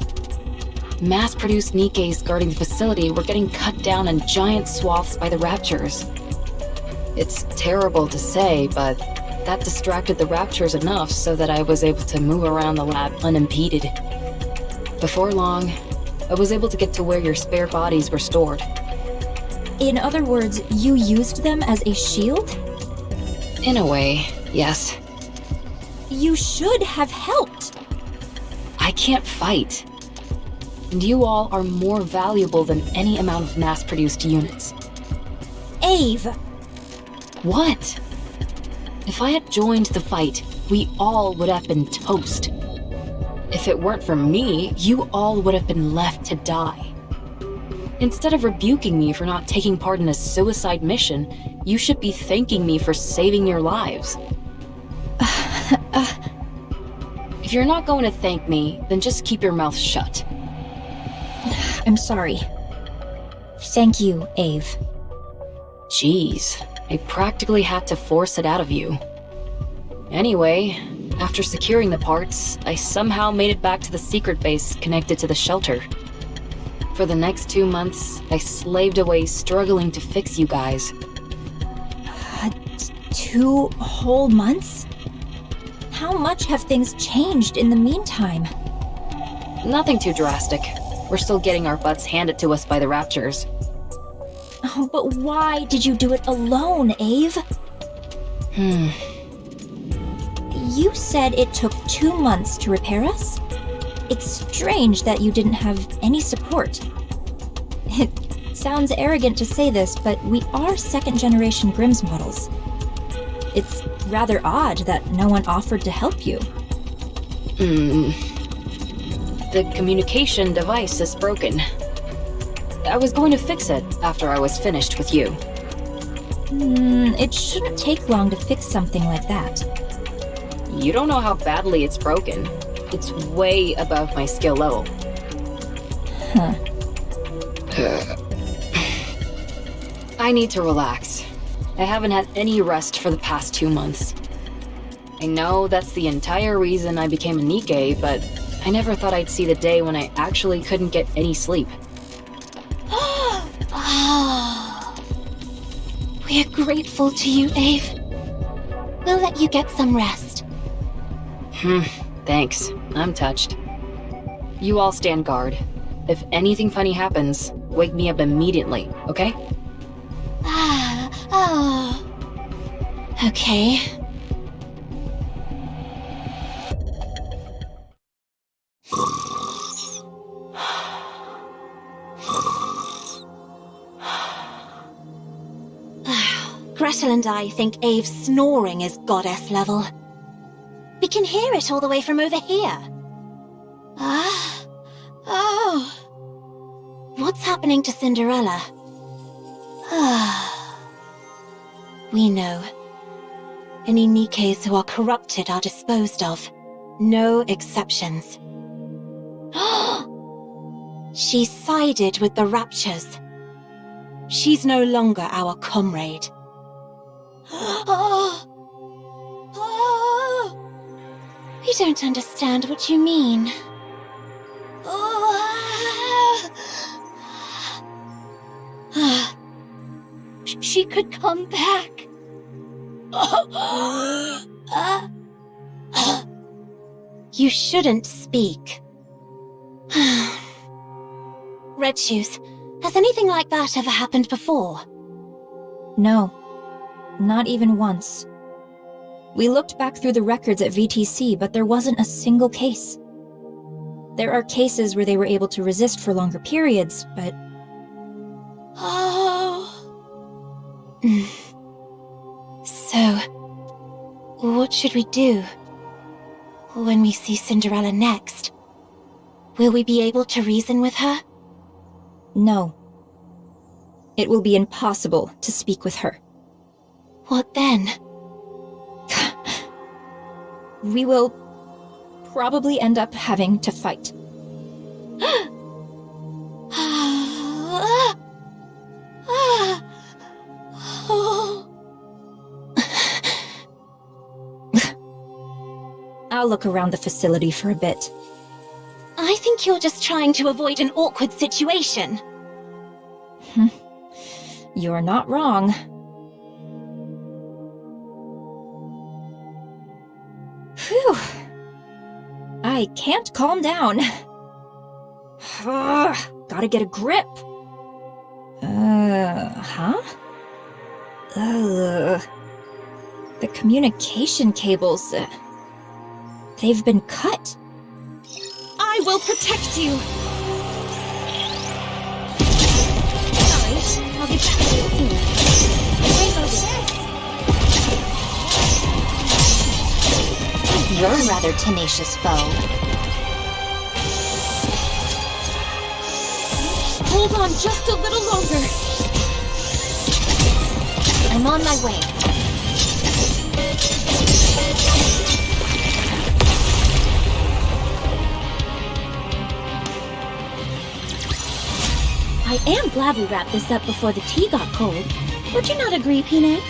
Mass-produced Nikkes guarding the facility were getting cut down in giant swaths by the Raptures. It's terrible to say, but that distracted the Raptures enough so that I was able to move around the lab unimpeded. Before long, I was able to get to where your spare bodies were stored. In other words, you used them as a shield? In a way, yes. You should have helped. I can't fight. And you all are more valuable than any amount of mass-produced units. Ave! What? If I had joined the fight, we all would have been toast. If it weren't for me, you all would have been left to die. Instead of rebuking me for not taking part in a suicide mission, you should be thanking me for saving your lives. you're not going to thank me, then just keep your mouth shut. I'm sorry. Thank you, Ave. Jeez, I practically had to force it out of you. Anyway, after securing the parts, I somehow made it back to the secret base connected to the shelter. For the next 2 months, I slaved away struggling to fix you guys. 2 whole months? How much have things changed in the meantime? Nothing too drastic. We're still getting our butts handed to us by the Raptures. Oh, but why did you do it alone, Ave? You said it took 2 months to repair us? It's strange that you didn't have any support. It sounds arrogant to say this, but we are second-generation Grimm's models. It's rather odd that no one offered to help you. The communication device is broken. I was going to fix it after I was finished with you. It shouldn't take long to fix something like that. You don't know how badly it's broken. It's way above my skill level. Huh. I need to relax. I haven't had any rest for the past 2 months. I know that's the entire reason I became a Nikke, but I never thought I'd see the day when I actually couldn't get any sleep. We're grateful to you, Ave. We'll let you get some rest. Thanks. I'm touched. You all stand guard. If anything funny happens, wake me up immediately, okay? Okay. Gretel and I think Ave's snoring is goddess level. We can hear it all the way from over here. What's happening to Cinderella? We know. Any Nikkes who are corrupted are disposed of. No exceptions. She sided with the Raptures. She's no longer our comrade. We don't understand what you mean. She could come back. You shouldn't speak. Red Shoes, has anything like that ever happened before? No, not even once. We looked back through the records at VTC, but there wasn't a single case. There are cases where they were able to resist for longer periods, but... So, what should we do? When we see Cinderella next, will we be able to reason with her? No. It will be impossible to speak with her. What then? We will probably end up having to fight. I'll look around the facility for a bit. I think you're just trying to avoid an awkward situation. You're not wrong. Phew. I can't calm down. Gotta get a grip. Huh? The communication cables, they've been cut. I will protect you! Sorry, I'll get back to you soon. Wait over. You're a rather tenacious foe. Hold on just a little longer. I'm on my way. I am glad we wrapped this up before the tea got cold. Would you not agree, Peanut?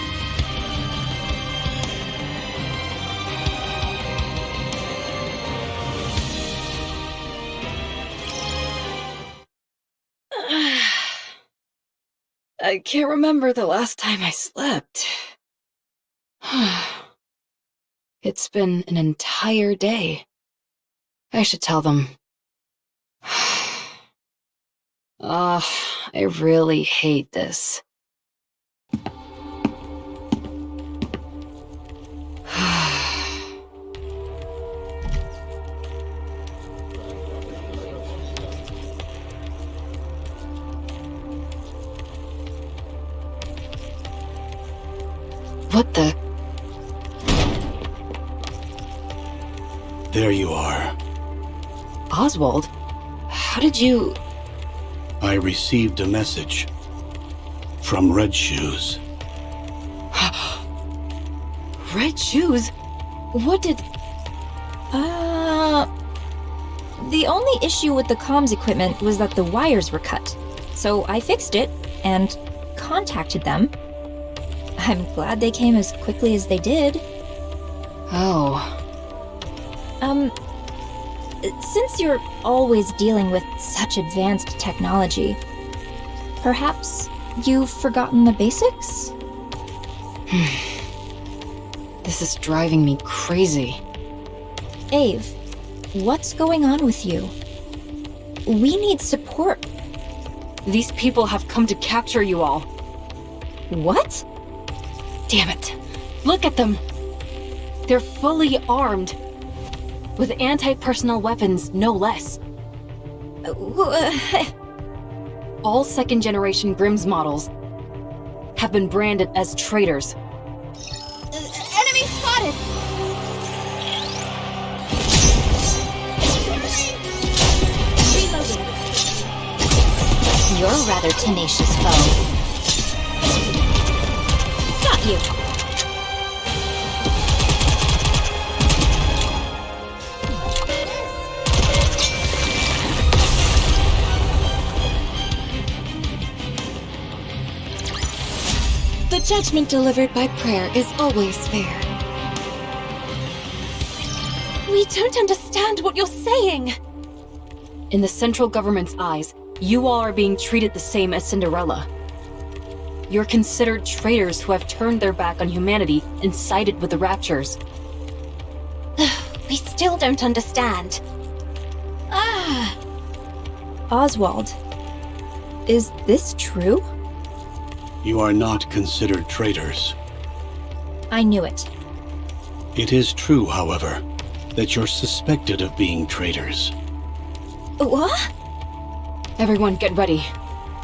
I can't remember the last time I slept. It's been an entire day. I should tell them. I really hate this. What the? There you are. Oswald? How did you... I received a message from Red Shoes. Red Shoes? What did... The only issue with the comms equipment was that the wires were cut. So I fixed it and contacted them. I'm glad they came as quickly as they did. Oh. Since you're always dealing with such advanced technology, perhaps you've forgotten the basics? This is driving me crazy. Ave, what's going on with you? We need support. These people have come to capture you all. What? Damn it. Look at them. They're fully armed. With anti-personnel weapons, no less. All second-generation Grimm's models have been branded as traitors. Enemy spotted! Reloading. You're a rather tenacious foe. Got you. The judgment delivered by prayer is always fair. We don't understand what you're saying. In the central government's eyes, you all are being treated the same as Cinderella. You're considered traitors who have turned their back on humanity and sided with the Raptures. We still don't understand. Oswald, is this true? You are not considered traitors. I knew it. It is true, however, that you're suspected of being traitors. What? Everyone get ready.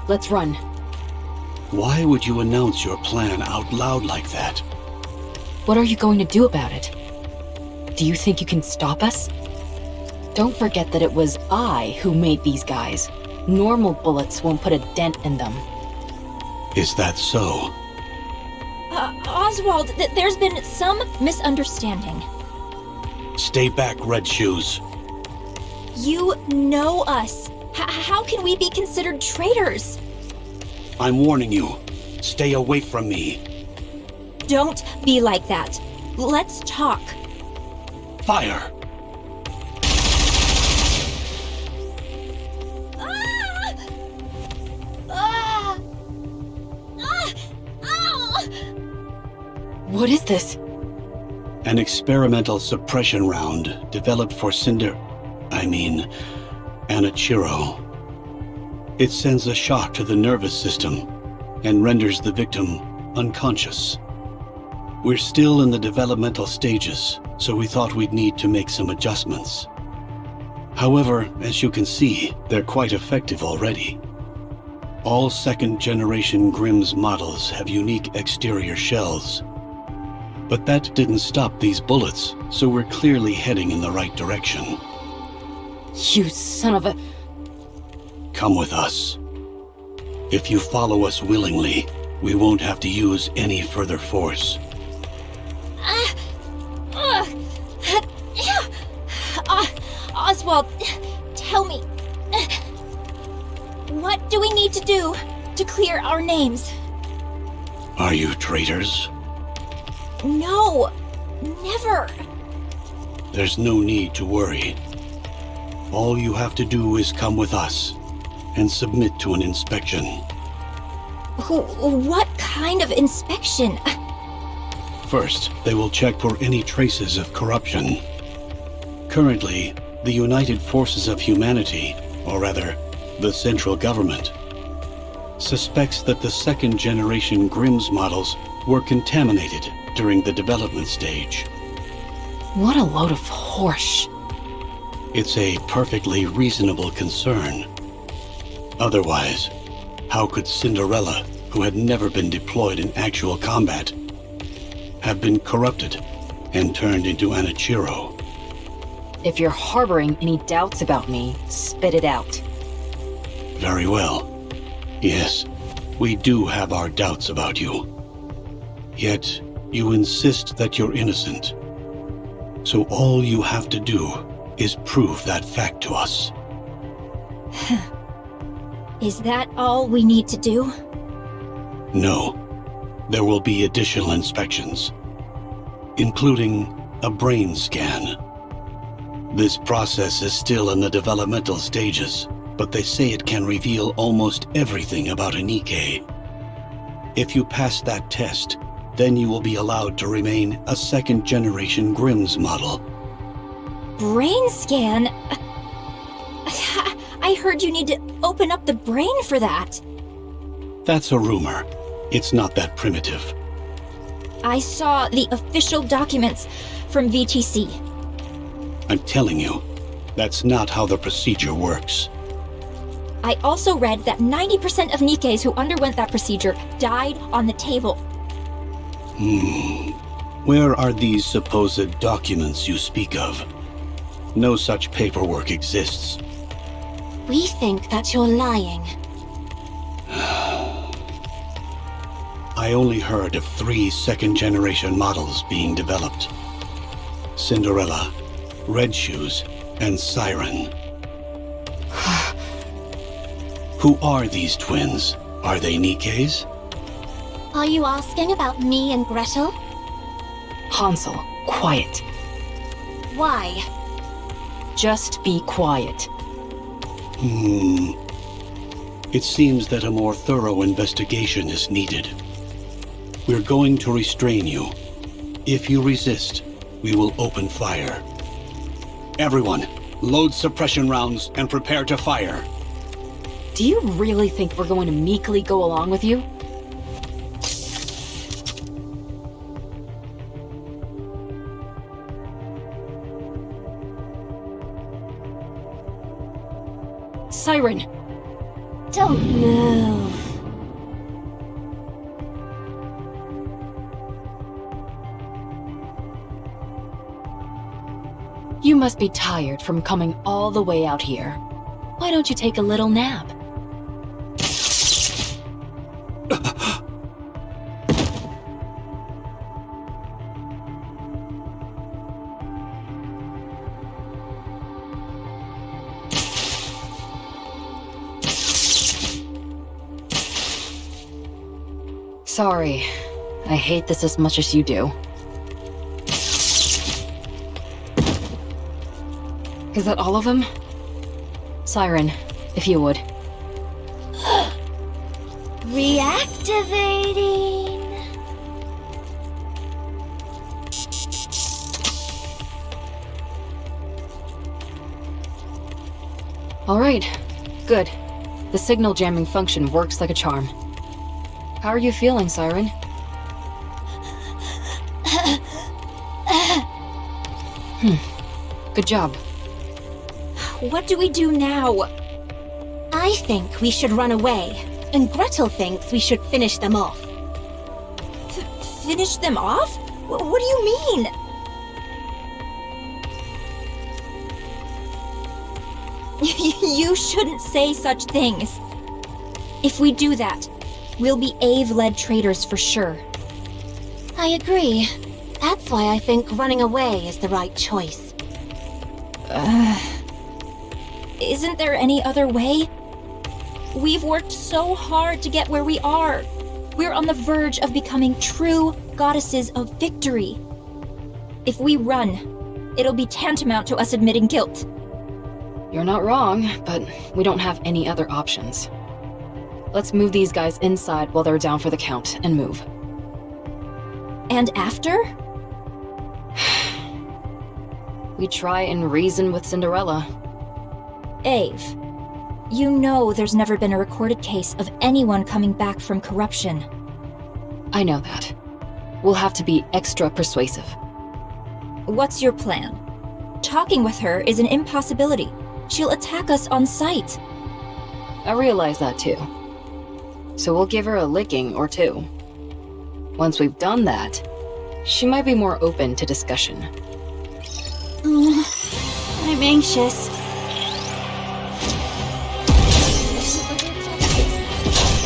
Let's run. Why would you announce your plan out loud like that? What are you going to do about it? Do you think you can stop us? Don't forget that it was I who made these guys. Normal bullets won't put a dent in them. Is that so? Oswald, there's been some misunderstanding. Stay back, Red Shoes. You know us. How can we be considered traitors? I'm warning you. Stay away from me. Don't be like that. Let's talk. Fire! What is this? An experimental suppression round developed for Anichiro. It sends a shock to the nervous system and renders the victim unconscious. We're still in the developmental stages, so we thought we'd need to make some adjustments. However, as you can see, they're quite effective already. All second-generation Grimm's models have unique exterior shells. But that didn't stop these bullets, so we're clearly heading in the right direction. You son of a... Come with us. If you follow us willingly, we won't have to use any further force. Oswald, tell me. What do we need to do to clear our names? Are you traitors? No, never. There's no need to worry. All you have to do is come with us and submit to an inspection. What kind of inspection? First, they will check for any traces of corruption. Currently, the United Forces of Humanity, or rather, the central government, suspects that the second-generation Grimm's models were contaminated during the development stage. What a load of horse. It's a perfectly reasonable concern. Otherwise, how could Cinderella, who had never been deployed in actual combat, have been corrupted and turned into an Ichiro? If you're harboring any doubts about me, spit it out. Very well. Yes, we do have our doubts about you. Yet, you insist that you're innocent. So all you have to do is prove that fact to us. Is that all we need to do? No. There will be additional inspections, including a brain scan. This process is still in the developmental stages, but they say it can reveal almost everything about a Nikke. If you pass that test, then you will be allowed to remain a second-generation Grimm's model. Brain scan? I heard you need to open up the brain for that. That's a rumor. It's not that primitive. I saw the official documents from VTC. I'm telling you, that's not how the procedure works. I also read that 90% of Nikkes who underwent that procedure died on the table. Where are these supposed documents you speak of? No such paperwork exists. We think that you're lying. I only heard of 3 second-generation models being developed. Cinderella, Red Shoes, and Siren. Who are these twins? Are they Nikkes? Are you asking about me and Gretel? Hansel, quiet. Why? Just be quiet. It seems that a more thorough investigation is needed. We're going to restrain you. If you resist, we will open fire. Everyone, load suppression rounds and prepare to fire. Do you really think we're going to meekly go along with you? Siren! Don't move. You must be tired from coming all the way out here. Why don't you take a little nap? Sorry. I hate this as much as you do. Is that all of them? Siren, if you would. Reactivating. All right. Good. The signal jamming function works like a charm. How are you feeling, Siren? Good job. What do we do now? I think we should run away, and Gretel thinks we should finish them off. Finish them off? What do you mean? You shouldn't say such things. If we do that, we'll be Ave-led traitors for sure. I agree. That's why I think running away is the right choice. Isn't there any other way? We've worked so hard to get where we are. We're on the verge of becoming true goddesses of victory. If we run, it'll be tantamount to us admitting guilt. You're not wrong, but we don't have any other options. Let's move these guys inside while they're down for the count and move. And after? We try and reason with Cinderella. Ave, you know there's never been a recorded case of anyone coming back from corruption. I know that. We'll have to be extra persuasive. What's your plan? Talking with her is an impossibility. She'll attack us on sight. I realize that too. So we'll give her a licking or two. Once we've done that, she might be more open to discussion. I'm anxious.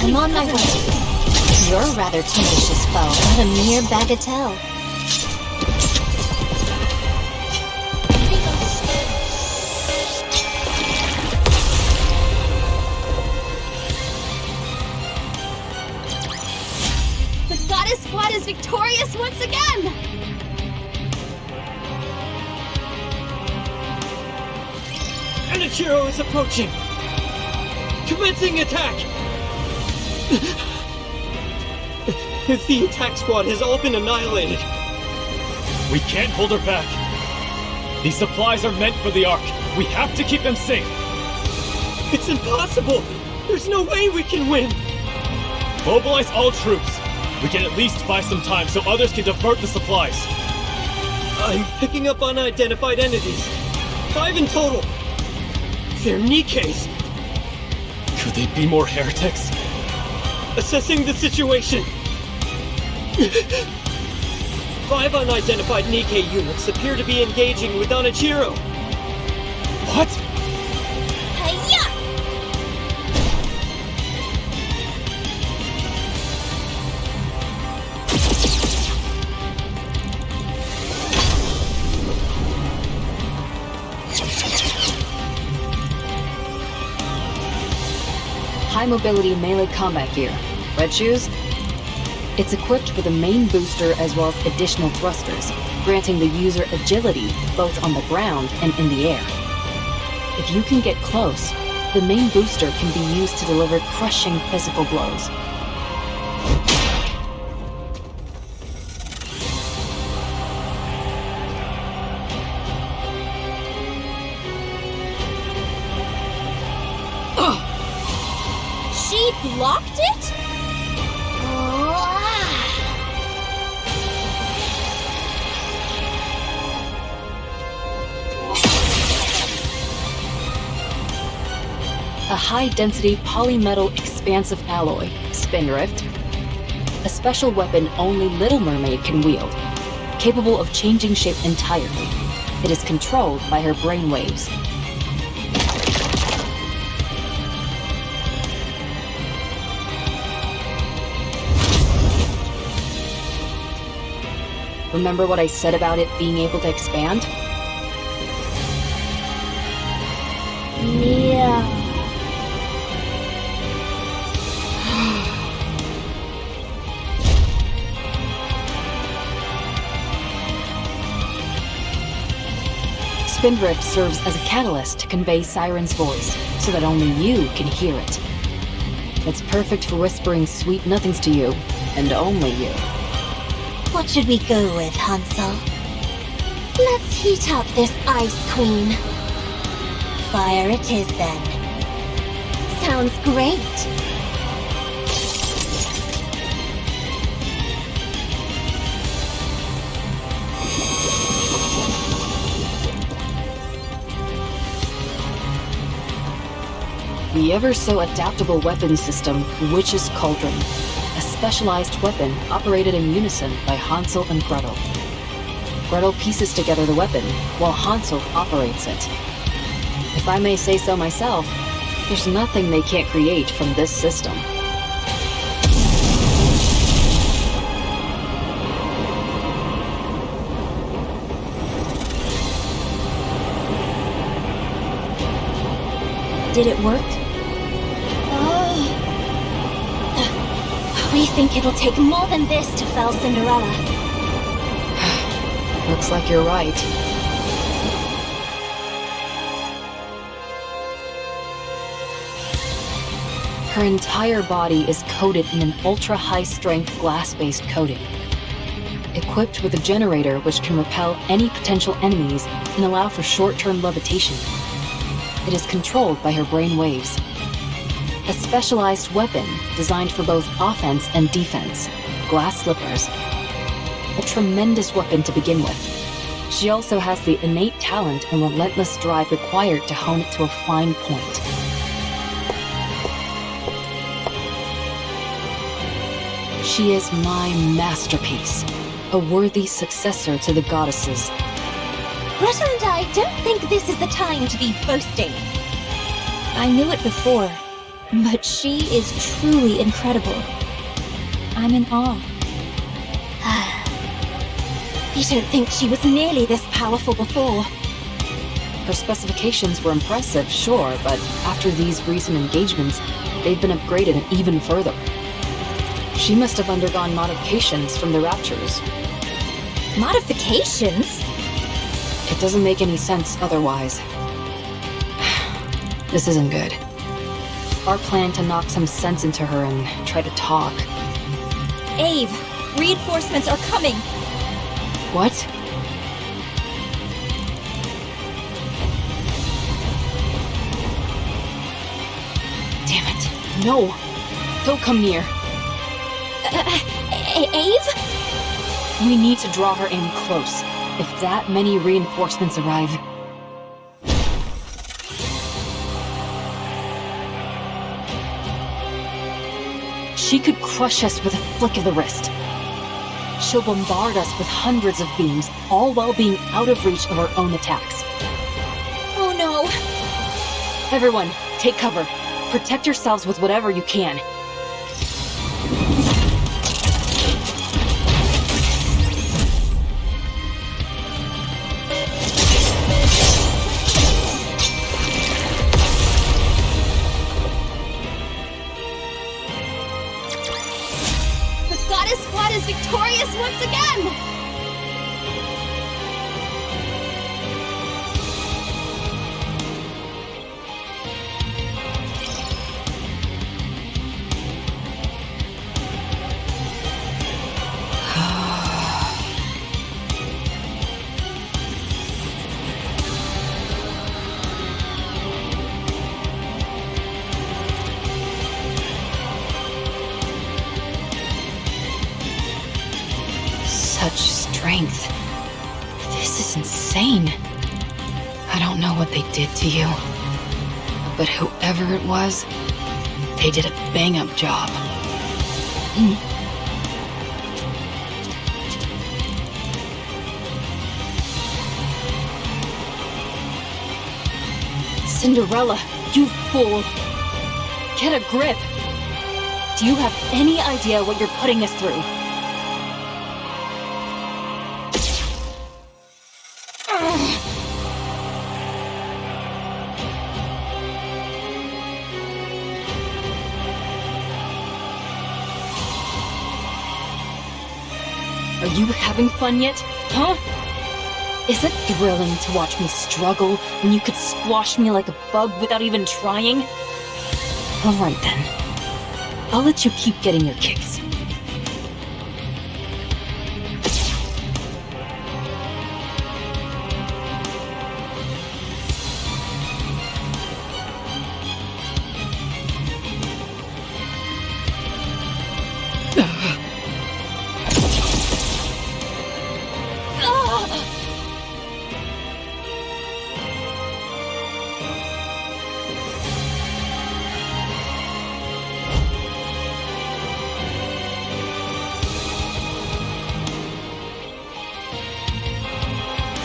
I'm on my way. You're a rather tenacious foe, not a mere bagatelle. The goddess squad is victorious once again! Enichiro is approaching! Commencing attack! The attack squad has all been annihilated. We can't hold her back. These supplies are meant for the Ark. We have to keep them safe. It's impossible! There's no way we can win! Mobilize all troops. We can at least buy some time so others can divert the supplies. I'm picking up unidentified entities. 5 in total. They're Nikke's. Could they be more heretics? Assessing the situation. 5 unidentified Nikke units appear to be engaging with Onichiro. What? Hiya! High mobility melee combat gear. Red shoes? It's equipped with a main booster as well as additional thrusters, granting the user agility both on the ground and in the air. If you can get close, the main booster can be used to deliver crushing physical blows. She blocked it? A high-density polymetal expansive alloy, Spindrift. A special weapon only Little Mermaid can wield, capable of changing shape entirely. It is controlled by her brainwaves. Remember what I said about it being able to expand? Yeah. Spindrift serves as a catalyst to convey Siren's voice, so that only you can hear it. It's perfect for whispering sweet nothings to you, and only you. What should we go with, Hansel? Let's heat up this Ice Queen. Fire it is, then. Sounds great. The ever-so-adaptable weapon system, Witch's Cauldron. A specialized weapon operated in unison by Hansel and Gretel. Gretel pieces together the weapon, while Hansel operates it. If I may say so myself, there's nothing they can't create from this system. Did it work? think it'll take more than this to fell Cinderella. Looks like you're right. Her entire body is coated in an ultra-high-strength glass-based coating. Equipped with a generator which can repel any potential enemies and allow for short-term levitation. It is controlled by her brain waves. A specialized weapon designed for both offense and defense, glass slippers. A tremendous weapon to begin with. She also has the innate talent and relentless drive required to hone it to a fine point. She is my masterpiece, a worthy successor to the goddesses. Greta and I don't think this is the time to be boasting. I knew it before, but she is truly incredible. I'm in awe. You don't think she was nearly this powerful before? Her specifications were impressive, sure, but after these recent engagements, they've been upgraded even further. She must have undergone modifications from the Raptures. Modifications? It doesn't make any sense otherwise. This isn't good. Our plan to knock some sense into her and try to talk. Ave, reinforcements are coming! What? Damn it. No! Don't come near. Ave? We need to draw her in close. If that many reinforcements arrive... She could crush us with a flick of the wrist. She'll bombard us with hundreds of beams, all while being out of reach of her own attacks. Oh no! Everyone, take cover. Protect yourselves with whatever you can. Victorious once again! Such strength. This is insane. I don't know what they did to you, but whoever it was, they did a bang-up job. Cinderella, you fool! Get a grip! Do you have any idea what you're putting us through? Are you having fun yet? Huh? Is it thrilling to watch me struggle when you could squash me like a bug without even trying? Alright then. I'll let you keep getting your kicks.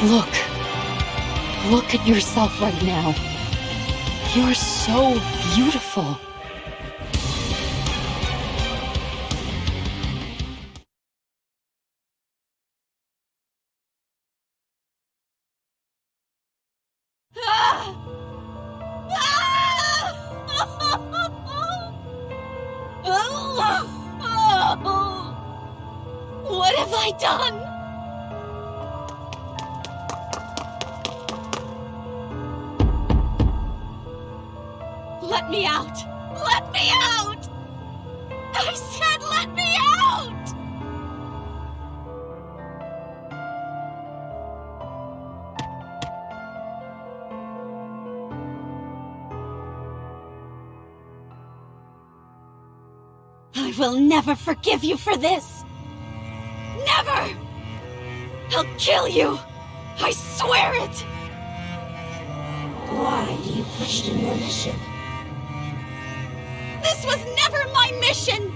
Look. Look at yourself right now. You're so beautiful. I done? Let me out! Let me out! I said let me out! I will never forgive you for this! Never! I'll kill you! I swear it! Why do you question your mission? This was never my mission!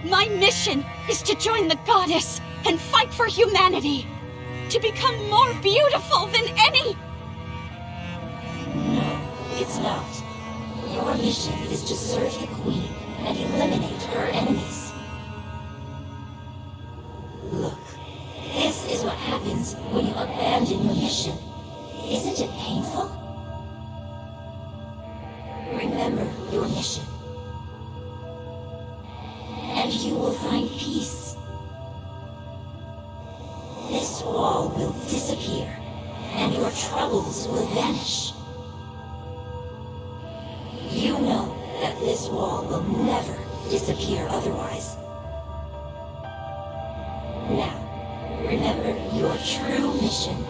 My mission is to join the goddess and fight for humanity! To become more beautiful than any! No, it's not. Your mission is to serve the Queen and eliminate her enemies. Look, this is what happens when you abandon your mission. Isn't it painful? Remember your mission, and you will find peace. This wall will disappear, and your troubles will vanish. You know that this wall will never disappear otherwise. Now, remember your true mission.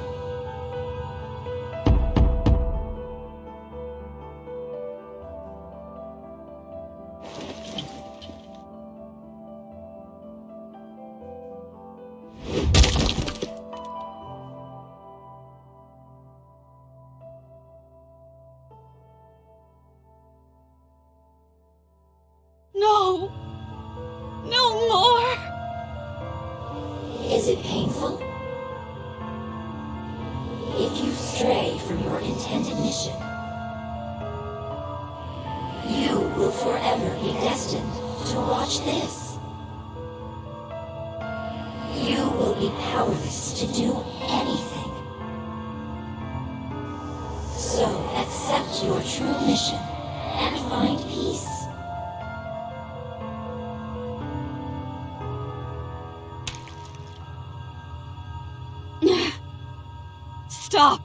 No! No more! Is it painful? If you stray from your intended mission, you will forever be destined to watch this. You will be powerless to do anything. So accept your true mission and find peace. Stop!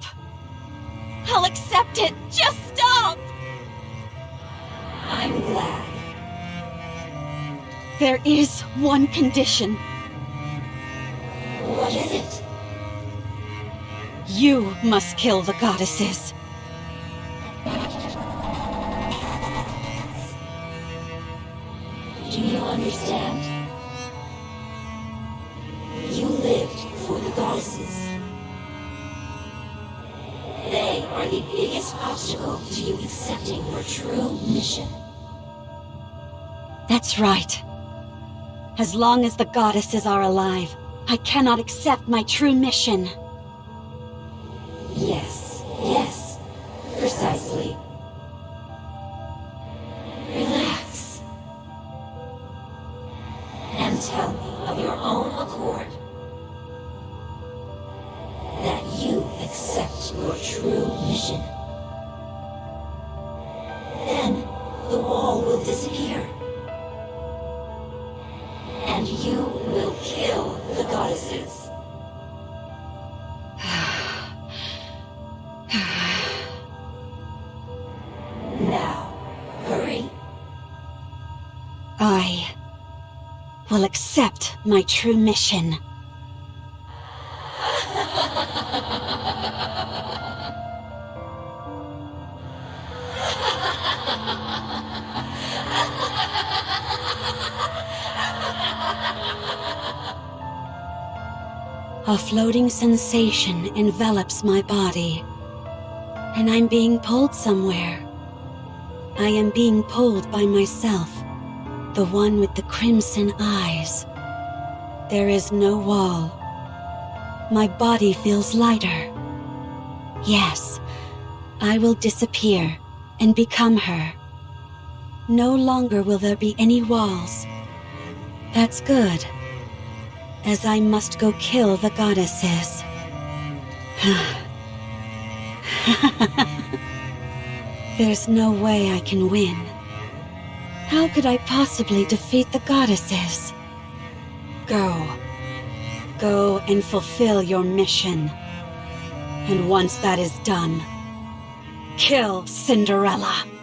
I'll accept it! Just stop! I'm glad. There is one condition. What is it? You must kill the goddesses. Do you understand? You lived for the goddesses. They are the biggest obstacle to you accepting your true mission. That's right. As long as the goddesses are alive, I cannot accept my true mission. Yes, precisely. Relax. And tell me of your own accord that you accept your true mission. Then the wall will disappear. And you will kill the goddesses. Now, hurry. I will accept my true mission. A floating sensation envelops my body, and I'm being pulled somewhere. I am being pulled by myself, the one with the crimson eyes. There is no wall. My body feels lighter. Yes, I will disappear and become her. No longer will there be any walls. That's good, as I must go kill the goddesses. There's no way I can win. How could I possibly defeat the goddesses? Go. Go and fulfill your mission. And once that is done, kill Cinderella.